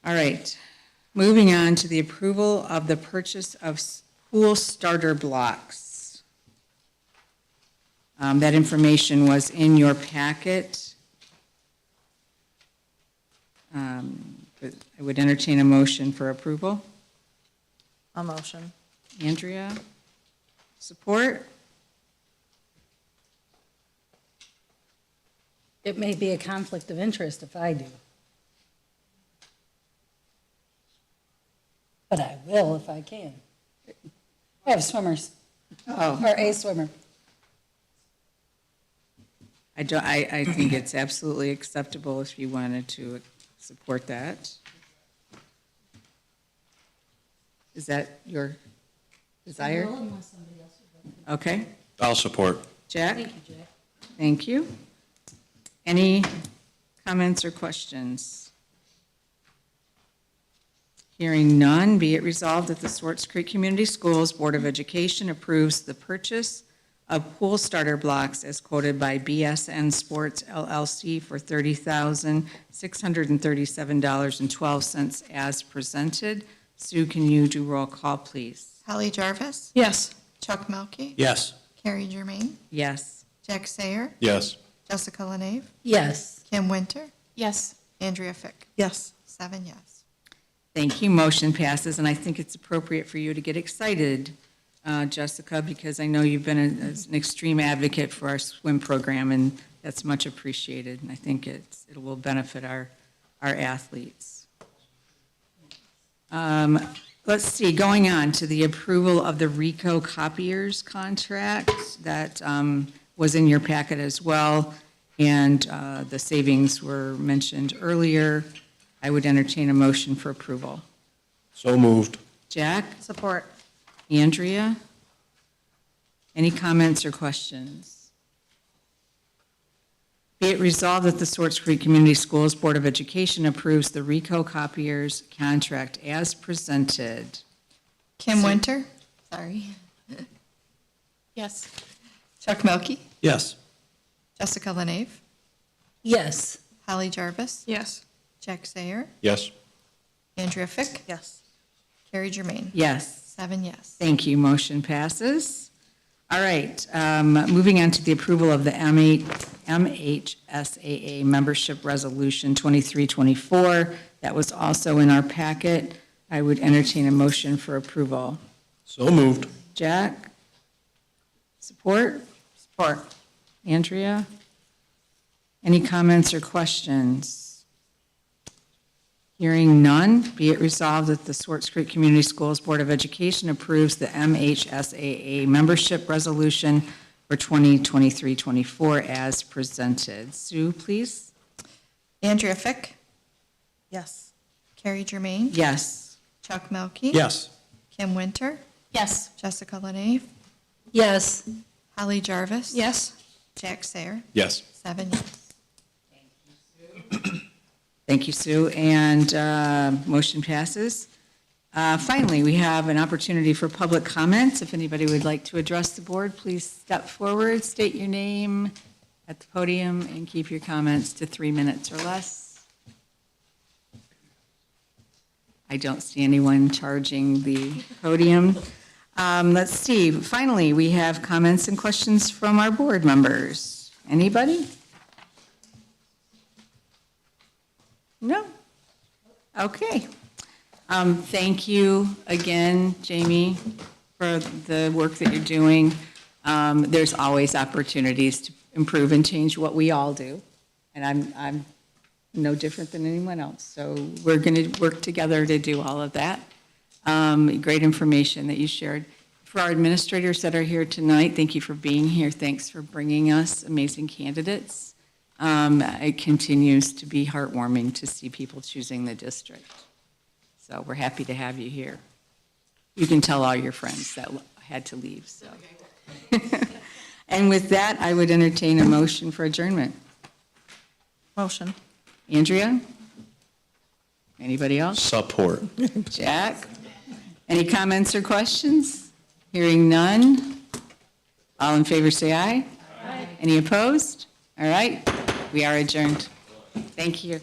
All right, moving on to the approval of the purchase of pool starter blocks. That information was in your packet. But I would entertain a motion for approval. A motion. Andrea, support? It may be a conflict of interest if I do. But I will if I can. I have swimmers, Oh. or a swimmer. I think it's absolutely acceptable if you wanted to support that. Is that your desire? Okay, I'll support. Jack? Thank you, Jack. Thank you. Any comments or questions? Hearing none, be it resolved that the Swartz Creek Community Schools Board of Education approves the purchase of pool starter blocks as quoted by BSN Sports LLC for $30,637.12 as presented. Sue, can you do roll call, please? Holly Jarvis, Yes. Chuck Melkey, Yes. Carrie Germain, Yes. Jack Sayer, Yes. Jessica LaNave, Yes. Kim Winter, Yes. Andrea Fick. Yes. 7 yes. Thank you. Motion passes, and I think it's appropriate for you to get excited, Jessica, because I know you've been an extreme advocate for our swim program, and that's much appreciated, and I think it will benefit our athletes. Let's see, going on to the approval of the RICO copiers contract that was in your packet as well, and the savings were mentioned earlier. I would entertain a motion for approval. So moved. Jack? Support. Andrea? Any comments or questions? Be it resolved that the Swartz Creek Community Schools Board of Education approves the RICO copiers contract as presented. Kim Winter, sorry. Yes. Chuck Melkey, Yes. Jessica LaNave, Yes. Holly Jarvis, Yes. Jack Sayer, Yes. Andrea Fick, Yes. Carrie Germain. Yes. 7 yes. Thank you. Motion passes. All right, moving on to the approval of the MHSAA Membership Resolution 2324. That was also in our packet. I would entertain a motion for approval. So moved. Jack? Support? Support. Andrea? Any comments or questions? Hearing none, be it resolved that the Swartz Creek Community Schools Board of Education approves the MHSAA membership resolution for 2023-24 as presented. Sue, please. Andrea Fick, Yes. Carrie Germain, Yes. Chuck Melkey. Yes. Kim Winter, Yes. Jessica Lenave, Yes. Holly Jarvis. Yes. Jack Sayer, Yes. 7 yes. Thank you, Sue, and motion passes. Finally, we have an opportunity for public comments. If anybody would like to address the board, please step forward, state your name at the podium, and keep your comments to 3 minutes or less. I don't see anyone charging the podium. Let's see, finally, we have comments and questions from our board members. Anybody? No? Okay. Thank you again, Jamie, for the work that you're doing. There's always opportunities to improve and change what we all do, and I'm no different than anyone else. So we're going to work together to do all of that. Great information that you shared. For our administrators that are here tonight, thank you for being here. Thanks for bringing us amazing candidates. It continues to be heartwarming to see people choosing the district. So we're happy to have you here. You can tell all your friends that had to leave, so. And with that, I would entertain a motion for adjournment. Motion. Andrea? Anybody else? Support. Jack? Any comments or questions? Hearing none. All in favor, say aye. Aye. Any opposed? All right, we are adjourned. Thank you.